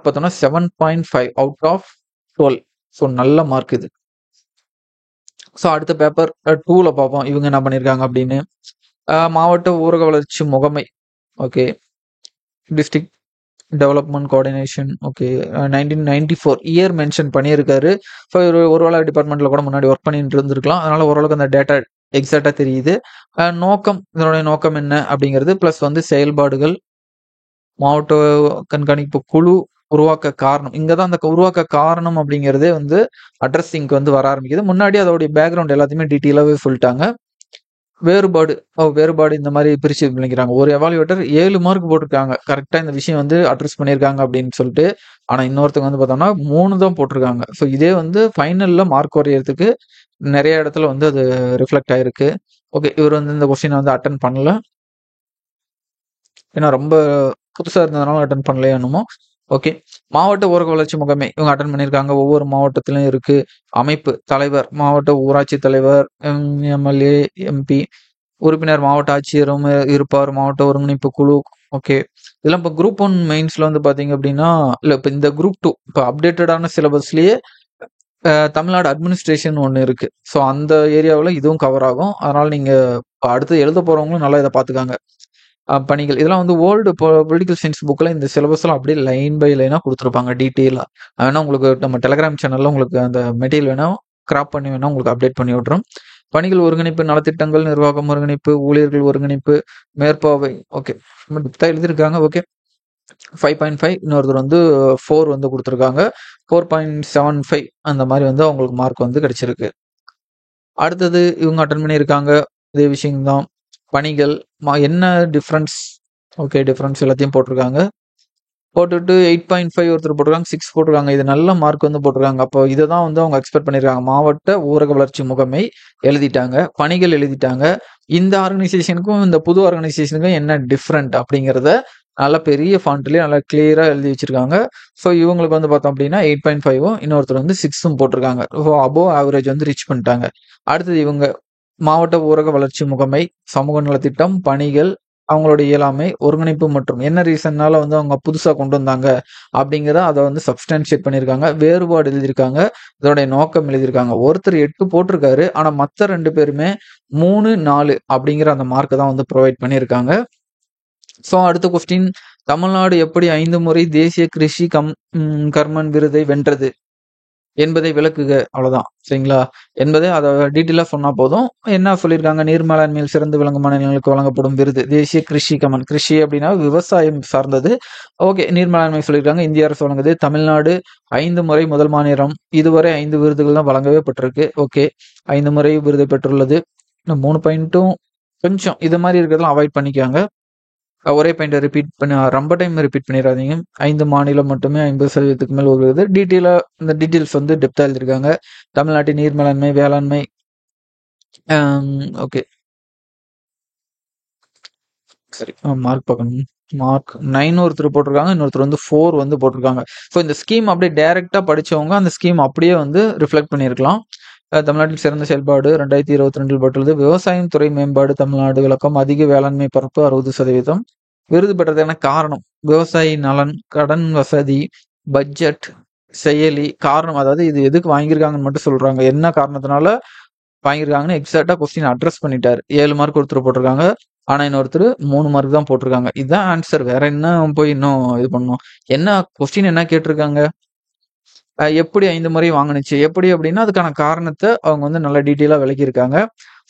பார்த்தோம்னா 7.5 அவுட் ஆஃப் 12. ஸோ நல்ல மார்க் இது. ஸோ அடுத்த பேப்பர் 2ல பார்ப்போம் இவங்க என்ன பண்ணியிருக்காங்க அப்படின்னு. மாவட்ட ஊரக வளர்ச்சி முகமை. Okay, district development coordination. Okay, 1994 year mention பண்ணியிருக்காரு. ஸோ ஒருவேளை டிபார்ட்மெண்ட்ல கூட முன்னாடி ஒர்க் பண்ணிட்டு இருந்திருக்கலாம். அதனால ஓரளவுக்கு அந்த டேட்டா எக்ஸாக்டா தெரியுது. நோக்கம், இதனுடைய நோக்கம் என்ன அப்படிங்கிறது, பிளஸ் வந்து செயல்பாடுகள், மாவட்ட கண்காணிப்பு குழு உருவாக்க காரணம். இங்கதான் அந்த உருவாக்க காரணம் அப்படிங்கிறதே வந்து அட்ரஸிங்க்கு வந்து வர ஆரம்பிக்குது. முன்னாடி அதோடைய பேக்ரவுண்ட் எல்லாத்தையுமே டீட்டெயிலாவே சொல்லிட்டாங்க. வேறுபாடு இந்த மாதிரி பிரிச்சு பண்ணிக்கிறாங்க. ஒரு எவாலுவேட்டர் 7 மார்க் போட்டிருக்காங்க, கரெக்டா இந்த விஷயம் வந்து அட்ரஸ் பண்ணியிருக்காங்க அப்படின்னு சொல்லிட்டு. ஆனா இன்னொருத்தவங்க வந்து பார்த்தோம்னா 3 தான் போட்டிருக்காங்க. ஸோ இதே வந்து ஃபைனல்ல மார்க் குறையறதுக்கு நிறைய இடத்துல வந்து அது ரிஃப்ளெக்ட் ஆயிருக்கு. ஓகே, இவர் வந்து இந்த கொஸ்டினை வந்து அட்டன் பண்ணல, ஏன்னா ரொம்ப புதுசா இருந்ததுனால அட்டன் பண்ணலையா என்னமோ. ஓகே, மாவட்ட ஊரக வளர்ச்சி முகமை இவங்க அட்டன் பண்ணியிருக்காங்க. ஒவ்வொரு மாவட்டத்திலும் இருக்கு. அமைப்பு, தலைவர், மாவட்ட ஊராட்சி தலைவர், எம்எல்ஏ, எம்பி, உறுப்பினர், மாவட்ட ஆட்சியரும் இருப்பார், மாவட்ட ஒருங்கிணைப்பு குழு. ஓகே, இதெல்லாம் இப்போ குரூப் 1 மெயின்ஸ்ல வந்து பாத்தீங்க அப்படின்னா, இல்ல இப்போ இந்த குரூப் 2 இப்போ அப்டேட்டடான சிலபஸ்லயே தமிழ்நாடு அட்மினிஸ்ட்ரேஷன் ஒன்று இருக்கு. ஸோ அந்த ஏரியாவில் இதுவும் கவர் ஆகும். அதனால நீங்க அடுத்து எழுத போறவங்களும் நல்லா இதை பார்த்துக்காங்க. பணிகள் இதெல்லாம் வந்து ஓல்டு பொலிட்டிக்கல் சயின்ஸ் புக்கில் இந்த சிலபஸ்லாம் அப்படியே லைன் பை லைனாக கொடுத்துருப்பாங்க டீட்டெயிலாக. வேணா உங்களுக்கு நம்ம டெலகிராம் சேனலில் உங்களுக்கு அந்த மெட்டீரியல் வேணா கிராப் பண்ணி வேணா உங்களுக்கு அப்டேட் பண்ணி விட்றோம். பணிகள் ஒருங்கிணைப்பு, நலத்திட்டங்கள், நிர்வாகம் ஒருங்கிணைப்பு, ஊழியர்கள் ஒருங்கிணைப்பு, மேற்பார்வை. ஓகே, எழுதியிருக்காங்க. ஓகே, 5.5 இன்னொருத்தர் வந்து 4 வந்து கொடுத்துருக்காங்க. 4.75 அந்த மாதிரி வந்து அவங்களுக்கு மார்க் வந்து கிடைச்சிருக்கு. அடுத்தது இவங்க அட்டன் பண்ணியிருக்காங்க, இதே விஷயம் தான். பணிகள் என்ன டிஃப்ரென்ஸ்? ஓகே, டிஃப்ரென்ஸ் எல்லாத்தையும் போட்டிருக்காங்க. போட்டுட்டு 8.5 ஒருத்தர் போட்டிருக்காங்க, 6 போட்டிருக்காங்க. இது நல்ல மார்க் வந்து போட்டிருக்காங்க. அப்போ இதை தான் வந்து அவங்க எக்ஸ்பெக்ட் பண்ணியிருக்காங்க. மாவட்ட ஊரக வளர்ச்சி முகமை எழுதிட்டாங்க, பணிகள் எழுதிட்டாங்க. இந்த ஆர்கனைசேஷனுக்கும் இந்த புது ஆர்கனைசேஷனுக்கும் என்ன டிஃப்ரெண்ட் அப்படிங்கிறத நல்ல பெரிய ஃபாண்ட்லேயே நல்லா கிளியரா எழுதி வச்சிருக்காங்க. ஸோ இவங்களுக்கு வந்து பார்த்தோம் அப்படின்னா 8.5ம் இன்னொருத்தர் வந்து 6ம் போட்டிருக்காங்க. ஸோ அபோவ் ஆவரேஜ் வந்து ரீச் பண்ணிட்டாங்க. அடுத்தது இவங்க மாவட்ட ஊரக வளர்ச்சி முகமை, சமூக நலத்திட்டம், பணிகள், அவங்களோட இயலாமை, ஒருங்கிணைப்பு மற்றும் என்ன ரீசன்னால வந்து அவங்க புதுசா கொண்டு வந்தாங்க அப்படிங்கிறத அதை வந்து சப்ஸ்டான்ஷியேட் பண்ணியிருக்காங்க. வேறுபாடு எழுதியிருக்காங்க, இதோடைய நோக்கம் எழுதியிருக்காங்க. ஒருத்தர் 8 போட்டிருக்காரு, ஆனா மற்ற 2 பேருமே 3, 4 அப்படிங்கிற அந்த மார்க்கை தான் வந்து ப்ரொவைட் பண்ணியிருக்காங்க. ஸோ அடுத்த கொஸ்டின், தமிழ்நாடு எப்படி 5 முறை தேசிய கிருஷி கர்மன் விருதை வென்றது என்பதை விளக்குக. அவ்வளவுதான், சரிங்களா? என்பதை அதை டீட்டெயிலா சொன்னா போதும். என்ன சொல்லியிருக்காங்க? நீர் மேலாண்மையில் சிறந்து விளங்கும் மாநிலங்களுக்கு வழங்கப்படும் விருது தேசிய கிருஷி கமன். கிருஷி அப்படின்னா விவசாயம் சார்ந்தது. ஓகே, நீர் மேலாண்மை சொல்லியிருக்காங்க, இந்திய அரசு வழங்குது. தமிழ்நாடு 5 முறை முதல் மாநிலம், இதுவரை 5 விருதுகள் தான் வழங்கவே பட்டிருக்கு. ஓகே, 5 முறை விருதை பெற்றுள்ளது. 3 பாயிண்ட்டும் கொஞ்சம் இது மாதிரி இருக்கிறதெல்லாம் அவாய்ட் பண்ணிக்காங்க. ஒரே பாயிண்ட் ரிப்பீட் பண்ணி ரொம்ப டைம் ரிப்பீட் பண்ணிடாதீங்க. 5 மாநிலம் மட்டுமே 50% மேல் ஒரு இது. இந்த டீட்டெயில்ஸ் வந்து டெப்தா எழுதியிருக்காங்க. தமிழ்நாட்டின் நீர் மேலாண்மை, வேளாண்மை. ஓகே, சரி, மார்க் பார்க்கணும். மார்க் 9 ஒருத்தர் போட்டிருக்காங்க, இன்னொருத்தர் வந்து 4 வந்து போட்டிருக்காங்க. ஸோ இந்த ஸ்கீம் அப்படியே டைரக்டா படிச்சவங்க அந்த ஸ்கீம் அப்படியே வந்து ரிஃப்ளெக்ட் பண்ணியிருக்கலாம். தமிழ்நாட்டில் சிறந்த செயல்பாடு 2022 பெற்றுள்ளது. விவசாயம் துறை மேம்பாடு தமிழ்நாடு விளக்கம், அதிக வேளாண்மை பரப்பு 60%. விருது பெற்றதுக்கான காரணம் விவசாயி நலன், கடன் வசதி, பட்ஜெட், செயலி. காரணம் அதாவது இது எதுக்கு வாங்கியிருக்காங்கன்னு மட்டும் சொல்றாங்க, என்ன காரணத்தினால வாங்கியிருக்காங்கன்னு எக்ஸாக்டா கொஸ்டின் அட்ரஸ் பண்ணிட்டாரு. 7 மார்க் ஒருத்தர் போட்டிருக்காங்க, ஆனா இன்னொருத்தர் 3 மார்க் தான் போட்டிருக்காங்க. இதுதான் ஆன்சர். வேற என்ன போய் இன்னும் இது பண்ணணும்? என்ன கொஸ்டின் என்ன கேட்டிருக்காங்க? எப்படி 5 முறை வாங்கினுச்சு, எப்படி அப்படின்னா அதுக்கான காரணத்தை அவங்க வந்து நல்லா டீட்டெயிலா விளக்கியிருக்காங்க.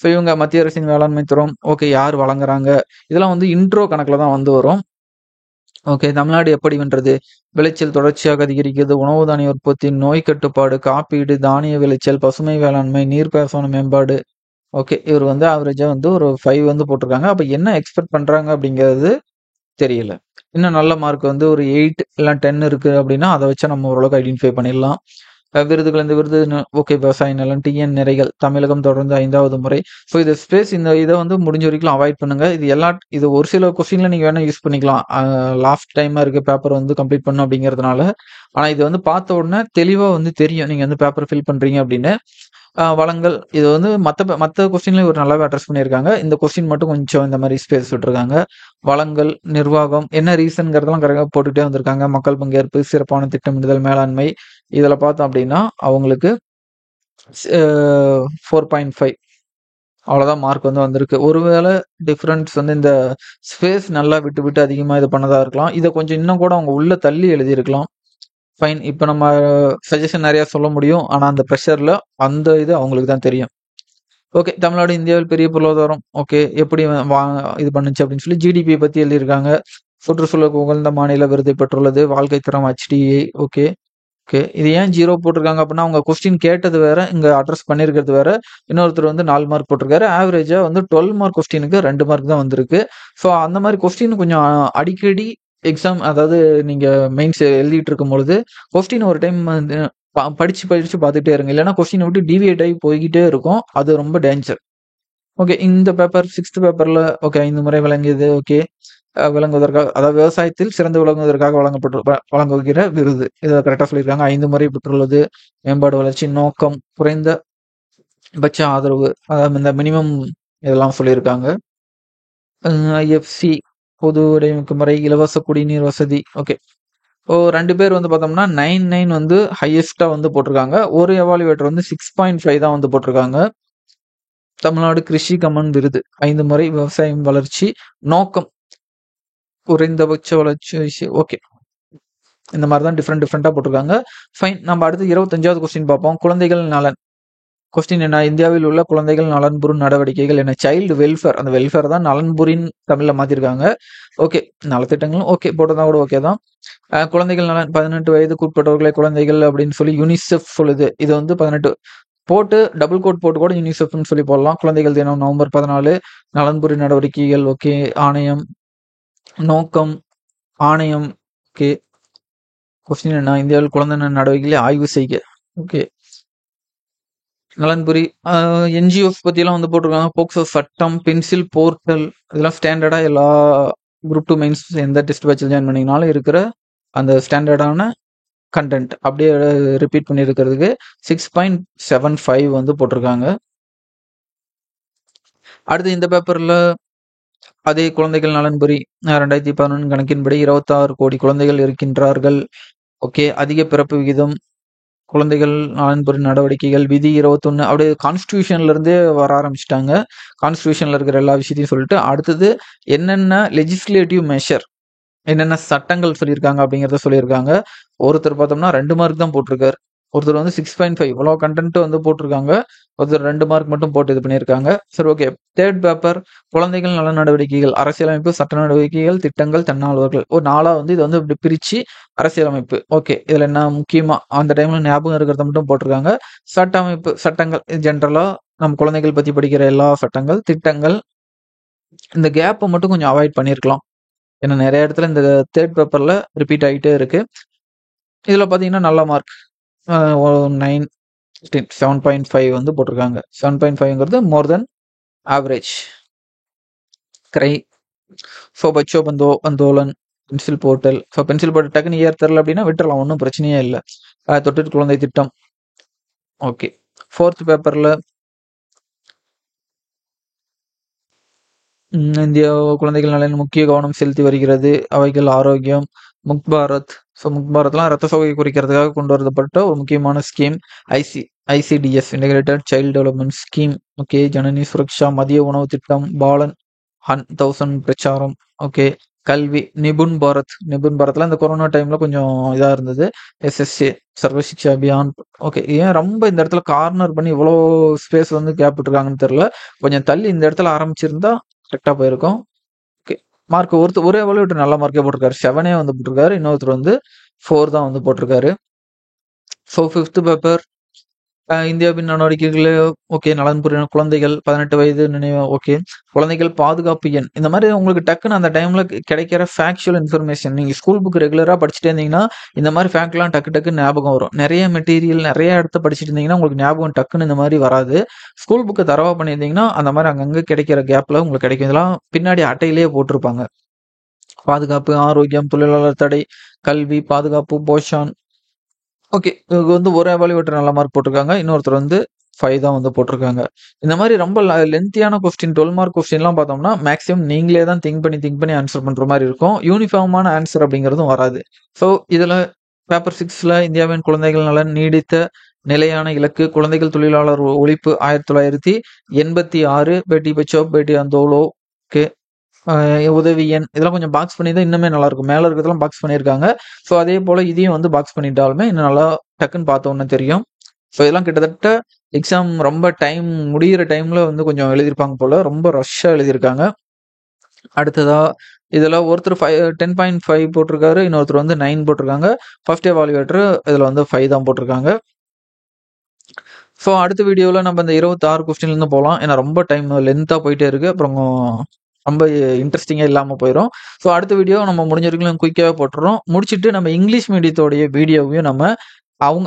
ஸோ இவங்க மத்திய அரசின் வேளாண்மை துறை, ஓகே, யார் வழங்குறாங்க, இதெல்லாம் வந்து இன்ட்ரோ கணக்கில் தான் வந்து வரும். ஓகே, தமிழ்நாடு எப்படி வென்றது? விளைச்சல் தொடர்ச்சியாக அதிகரிக்கிறது, உணவு தானிய உற்பத்தி, நோய் கட்டுப்பாடு, காப்பீடு, தானிய விளைச்சல், பசுமை வேளாண்மை, நீர்ப்பாசன மேம்பாடு. ஓகே, இவர் வந்து ஆவரேஜா வந்து ஒரு 5 வந்து போட்டிருக்காங்க. அப்ப என்ன எக்ஸ்பெக்ட் பண்றாங்க அப்படிங்கிறது தெரியல. இன்னும் நல்ல மார்க் வந்து ஒரு 8 இல்லை 10 இருக்கு அப்படின்னா அதை வச்சு நம்ம ஓரளவுக்கு ஐடென்டிஃபை பண்ணிடலாம். விருதுகள், இந்த விருது ஓகே, விவசாய நலன், டிஎன் நிறைகள், தமிழகம் தொடர்ந்து 5வது முறை. ஸோ இது ஸ்பேஸ், இந்த இதை வந்து முடிஞ்ச வரைக்கும் அவாய்ட் பண்ணுங்க. இது ஒரு சில கொஸ்டின்ல நீங்க வேணா யூஸ் பண்ணிக்கலாம். லாஸ்ட் டைமா இருக்கு பேப்பர் வந்து கம்ப்ளீட் பண்ணும் அப்படிங்கிறதுனால. ஆனா இது வந்து பார்த்த உடனே தெளிவா வந்து தெரியும் நீங்க வந்து பேப்பர் ஃபில் பண்றீங்க அப்படின்னு. வளங்கள், இது வந்து மற்ற கொஸ்டின்ல ஒரு நல்லாவே அட்ரஸ் பண்ணியிருக்காங்க. இந்த கொஸ்டின் மட்டும் கொஞ்சம் இந்த மாதிரி ஸ்பேஸ் விட்டுருக்காங்க. வளங்கள், நிர்வாகம், என்ன ரீசன்ங்கிறதெல்லாம் கரெக்டாக போட்டுகிட்டே வந்திருக்காங்க. மக்கள் பங்கேற்பு, சிறப்பான திட்டமிடுதல், மேலாண்மை. இதில் பார்த்தோம் அப்படின்னா அவங்களுக்கு 4.5 அவ்வளோதான் மார்க் வந்து வந்திருக்கு. ஒருவேளை டிஃப்ரென்ஸ் வந்து இந்த ஸ்பேஸ் நல்லா விட்டு விட்டு அதிகமாக இது பண்ணதா இருக்கலாம். இதை கொஞ்சம் இன்னும் கூட அவங்க உள்ள தள்ளி எழுதியிருக்கலாம். ஃபைன். இப்போ நம்ம சஜஷன் நிறைய சொல்ல முடியும், ஆனால் அந்த ப்ரெஷரில் அந்த இது அவங்களுக்கு தான் தெரியும். ஓகே, தமிழ்நாடு இந்தியாவில் பெரிய பொருளாதாரம், ஓகே, எப்படி இது பண்ணுச்சு அப்படின்னு சொல்லி ஜிடிபியை பற்றி எழுதியிருக்காங்க. சுற்றுச்சூழலுக்கு உகந்த மாநில விருதை பெற்றுள்ளது, வாழ்க்கை தரம் HDA. ஓகே ஓகே, இது ஏன் 0 போட்டிருக்காங்க அப்படின்னா அவங்க கொஸ்டின் கேட்டது வேற, இங்க அட்ரஸ் பண்ணியிருக்கிறது வேற. இன்னொருத்தர் வந்து 4 மார்க் போட்டிருக்காரு. ஆவரேஜா வந்து 12 மார்க் கொஸ்டினுக்கு 2 மார்க் தான் வந்திருக்கு. ஸோ அந்த மாதிரி கொஸ்டின் கொஞ்சம் அடிக்கடி எக்ஸாம், அதாவது நீங்க மெயின்ஸ் எழுதிட்டு இருக்கும் பொழுது கொஸ்டின் ஒரு டைம் வந்து படிச்சு பார்த்துட்டே இருங்க. இல்லைன்னா கொஸ்டினை விட்டு டிவியேட் ஆகி போய்கிட்டே இருக்கும். அது ரொம்ப டேஞ்சர். ஓகே, இந்த பேப்பர் 6th பேப்பர்ல ஓகே 5 முறை விளங்கியது. ஓகே, விளங்குவதற்காக, அதாவது விவசாயத்தில் சிறந்து விளங்குவதற்காக வழங்குகிற விருது, இதை கரெக்டாக சொல்லியிருக்காங்க. 5 முறை பெற்றுள்ளது. மேம்பாடு, வளர்ச்சி, நோக்கம், குறைந்தபட்ச ஆதரவு, அதாவது இந்த மினிமம் இதெல்லாம் சொல்லியிருக்காங்க. IFC பொது இடைமுக முறை, இலவச குடிநீர் வசதி. ஓகே, 2 பேர் வந்து பார்த்தோம்னா 9 வந்து ஹையஸ்டா வந்து போட்டிருக்காங்க. ஒரு எவாலுவேட்டர் வந்து 6.5 தான் வந்து போட்டிருக்காங்க. தமிழ்நாடு கிருஷி கமன் விருது 5 முறை, விவசாயம் வளர்ச்சி, நோக்கம் குறைந்தபட்ச வளர்ச்சி ஓகே. இந்த மாதிரி தான் டிஃப்ரெண்ட்டாக போட்டிருக்காங்க. ஃபைன். நம்ம அடுத்து 25வது கொஸ்டின் பார்ப்போம். குழந்தைகள் நலன். கொஸ்டின் என்ன? இந்தியாவில் உள்ள குழந்தைகள் நலன்புறும் நடவடிக்கைகள் என்ன? Child welfare. அந்த வெல்ஃபேர் தான் நலன்புரின் தமிழ்ல மாத்திருக்காங்க. ஓகே. நலத்திட்டங்களும் ஓகே போட்டதா கூட ஓகே தான். குழந்தைகள் நலன் 18 வயதுக்கு உட்பட்டவர்களை குழந்தைகள் அப்படின்னு சொல்லி யூனிசெஃப் சொல்லுது. இது வந்து 18 போட்டு டபுள் கோட் போட்டு கூட யூனிசெஃப்னு சொல்லி போடலாம். குழந்தைகள் தினம் நவம்பர் 14. நலன்புரி நடவடிக்கைகள் ஓகே. ஆணையம் நோக்கம் ஆணையம் ஓகே. கொஸ்டின் என்ன? இந்தியாவில் குழந்தை நடவடிக்கைகளை ஆய்வு செய்க. ஓகே. நலன்புரி என்ஜிஓஸ் பற்றிலாம் வந்து போட்டிருக்காங்க. போக்சோ சட்டம், பென்சில் போர்ட்டல், இதெல்லாம் ஸ்டாண்டர்டாக எல்லா குரூப் 2 மெயின்ஸ் எந்த டெஸ்ட் பேட்சில் ஜாயின் பண்ணிங்கனாலும் இருக்கிற அந்த ஸ்டாண்டர்டான கண்டென்ட் அப்படியே ரிப்பீட் பண்ணியிருக்கிறதுக்கு 6.75 வந்து போட்டிருக்காங்க. அடுத்து இந்த பேப்பரில் அதே குழந்தைகள் நலன்புரி 2011 கணக்கின்படி 26 கோடி குழந்தைகள் இருக்கின்றார்கள். ஓகே. அதிக பிறப்பு விகிதம், குழந்தைகள் நலன்புரி நடவடிக்கைகள், விதி 21 அப்படியே கான்ஸ்டியூஷன்ல இருந்தே வர ஆரம்பிச்சிட்டாங்க. கான்ஸ்டியூஷன்ல இருக்கிற எல்லா விஷயத்தையும் சொல்லிட்டு அடுத்தது என்னென்ன லெஜிஸ்லேட்டிவ் மெஷர், என்னென்ன சட்டங்கள் சொல்லியிருக்காங்க அப்படிங்கிறத சொல்லியிருக்காங்க. ஒருத்தர் பார்த்தோம்னா 2 மார்க் தான் போட்டிருக்காரு. ஒருத்தர் வந்து 6.5 இவ்வளோ கண்டென்ட் வந்து போட்டிருக்காங்க. ஒருத்தர் 2 மார்க் மட்டும் போட்டு இது பண்ணியிருக்காங்க. சரி ஓகே. தேர்ட் பேப்பர் குழந்தைகள் நல நடவடிக்கைகள், அரசியலமைப்பு, சட்ட நடவடிக்கைகள், திட்டங்கள், தன்னார்வலர்கள். ஒரு 4 வந்து இது வந்து இப்படி பிரிச்சு அரசியலமைப்பு ஓகே. இதுல என்ன முக்கியமா அந்த டைம்ல ஞாபகம் இருக்கிறத மட்டும் போட்டிருக்காங்க. சட்ட அமைப்பு, சட்டங்கள் ஜென்ரலா நம்ம குழந்தைகள் பத்தி படிக்கிற எல்லா சட்டங்கள், திட்டங்கள். இந்த கேப்பை மட்டும் கொஞ்சம் அவாய்ட் பண்ணியிருக்கலாம். ஏன்னா நிறைய இடத்துல இந்த தேர்ட் பேப்பர்ல ரிப்பீட் ஆகிட்டே இருக்கு. இதுல பாத்தீங்கன்னா நல்ல மார்க் 9 7.5 வந்து போட்டிருக்காங்க. 7.5ங்கிறது more than average. CRY so பச்சோ பந்தோலன், pencil portal. So pencil portal டக்குன்னு இயர் தெரில அப்படின்னா விட்டுறலாம், ஒன்றும் பிரச்சனையே இல்லை. தொட்டில் குழந்தை திட்டம் ஓகே. ஃபோர்த் பேப்பர்ல இந்திய குழந்தைகள் நலனில் முக்கிய கவனம் செலுத்தி வருகிறது. அவைகள் ஆரோக்கியம், முக் பாரத். ஸோ முக் பாரத்லாம் ரத்த சோகை குறிக்கிறதுக்காக கொண்டு வரப்பட்ட ஒரு முக்கியமான scheme. ICDS integrated child development scheme okay. Janani Suraksha, மதிய உணவு திட்டம், பாலன் 1000 பிரச்சாரம் ஓகே. கல்வி நிபுன் பாரத். நிபுன் பாரத்ல இந்த கொரோனா டைம்ல கொஞ்சம் இதா இருந்தது. எஸ்எஸ்ஏ சர்வ சிக்ஷா அபியான் ஓகே. ஏன் ரொம்ப இந்த இடத்துல கார்னர் பண்ணி இவ்வளோ ஸ்பேஸ் வந்து கேப் விட்டுருக்காங்கன்னு தெரியல. கொஞ்சம் தள்ளி இந்த இடத்துல ஆரம்பிச்சிருந்தா கரெக்டாக போயிருக்கும். ஓகே. மார்க் ஒரே விட்டு நல்ல மார்க்கே போட்டிருக்காரு. 7 வந்து போட்டிருக்காரு. இன்னொருத்தர் வந்து 4 தான் வந்து போட்டிருக்காரு. ஸோ 5th பேப்பர் இந்தியாவின் நடவடிக்கைகள் ஓகே. நலன்புரி குழந்தைகள் 18 வயது நினைவு ஓகே. குழந்தைகள் பாதுகாப்பு எண். இந்த மாதிரி உங்களுக்கு டக்குன்னு அந்த டைம்ல கிடைக்கிற ஃபேக்சுவல் இன்ஃபர்மேஷன், நீங்க ஸ்கூல் புக் ரெகுலரா படிச்சுட்டே இருந்தீங்கன்னா இந்த மாதிரி ஃபேக்ட்லாம் டக்கு ஞாபகம் வரும். நிறைய மெட்டீரியல் நிறைய இடத்த படிச்சுட்டு இருந்தீங்கன்னா உங்களுக்கு ஞாபகம் டக்குன்னு இந்த மாதிரி வராது. ஸ்கூல் புக்கை தரவா பண்ணியிருந்தீங்கன்னா அந்த மாதிரி அங்கங்க கிடைக்கிற கேப்ல உங்களுக்கு கிடைக்கும். இதெல்லாம் பின்னாடி அட்டையிலேயே போட்டிருப்பாங்க. பாதுகாப்பு, ஆரோக்கியம், தொழிலாளர் தடை, கல்வி, பாதுகாப்பு, போஷான் ஓகே. இவங்க வந்து ஒரே எவாலுவேட்டர் நல்ல மார்க் போட்டிருக்காங்க. இன்னொருத்தர் வந்து 5 தான் வந்து போட்டிருக்காங்க. இந்த மாதிரி ரொம்ப லென்த்தியான கொஸ்டின் 12 மார்க் கொஸ்டின்லாம் பார்த்தோம்னா மேக்ஸிமம் நீங்களே தான் திங்க் பண்ணி ஆன்சர் பண்ற மாதிரி இருக்கும். யூனிஃபார்மான ஆன்சர் அப்படிங்கிறதும் வராது. ஸோ இதுல பேப்பர் 6ல இந்தியாவின் குழந்தைகள் நலன் நீடித்த நிலையான இலக்கு, குழந்தைகள் தொழிலாளர் ஒழிப்பு 1986, பேட்டி பச்சாவ் பேட்டி அந்தோலோ ஓகே. உதவி எண் இதெல்லாம் கொஞ்சம் பாக்ஸ் பண்ணி தான் இன்னுமே நல்லா இருக்கும். மேல இருக்கிறதெல்லாம் பாக்ஸ் பண்ணியிருக்காங்க. ஸோ அதே போல இதையும் வந்து பாக்ஸ் பண்ணிட்டாலுமே இன்னும் நல்லா டக்குன்னு பார்த்த உடனே தெரியும். ஸோ இதெல்லாம் கிட்டத்தட்ட எக்ஸாம் ரொம்ப டைம் முடிகிற டைம்ல வந்து கொஞ்சம் எழுதியிருப்பாங்க போல. ரொம்ப ரஷ்ஷா எழுதியிருக்காங்க. அடுத்ததா இதுல ஒருத்தர் 10.5 போட்டிருக்காரு. இன்னொருத்தர் வந்து 9 போட்டிருக்காங்க. ஃபர்ஸ்ட் எவாலுவேட்டர் இதுல வந்து 5 தான் போட்டிருக்காங்க. ஸோ அடுத்த வீடியோவில் நம்ம இந்த 26 கொஸ்டின்லேருந்து போகலாம். ஏன்னா ரொம்ப டைம் லென்த்தாக போயிட்டே இருக்கு. அப்புறம் ரொம்ப இன்ட்ரெஸ்டிங்காக இல்லாமல் போயிடும். ஸோ அடுத்த வீடியோ நம்ம முடிஞ்ச வரைக்கும் குயிக்காகவே போட்டுறோம். முடிச்சுட்டு நம்ம இங்கிலீஷ் மீடியத்தோடைய வீடியோவையும் நம்ம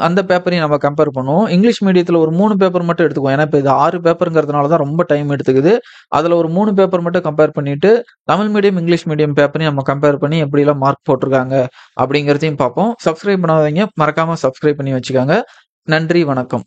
அந்த பேப்பரையும் நம்ம கம்பேர் பண்ணுவோம். இங்கிலீஷ் மீடியத்தில் ஒரு 3 பேப்பர் மட்டும் எடுத்துக்குவோம். ஏன்னா இப்போ இது 6 பேப்பருங்கிறதுனால தான் ரொம்ப டைம் எடுத்துக்குது. அதில் ஒரு 3 பேப்பர் மட்டும் கம்பேர் பண்ணிட்டு தமிழ் மீடியம், இங்கிலீஷ் மீடியம் பேப்பரையும் நம்ம கம்பேர் பண்ணி எப்படிலாம் மார்க் போட்டிருக்காங்க அப்படிங்கிறதையும் பார்ப்போம். சப்ஸ்கிரைப் பண்ணாதீங்க, மறக்காம சப்ஸ்கிரைப் பண்ணி வச்சுக்கோங்க. நன்றி, வணக்கம்.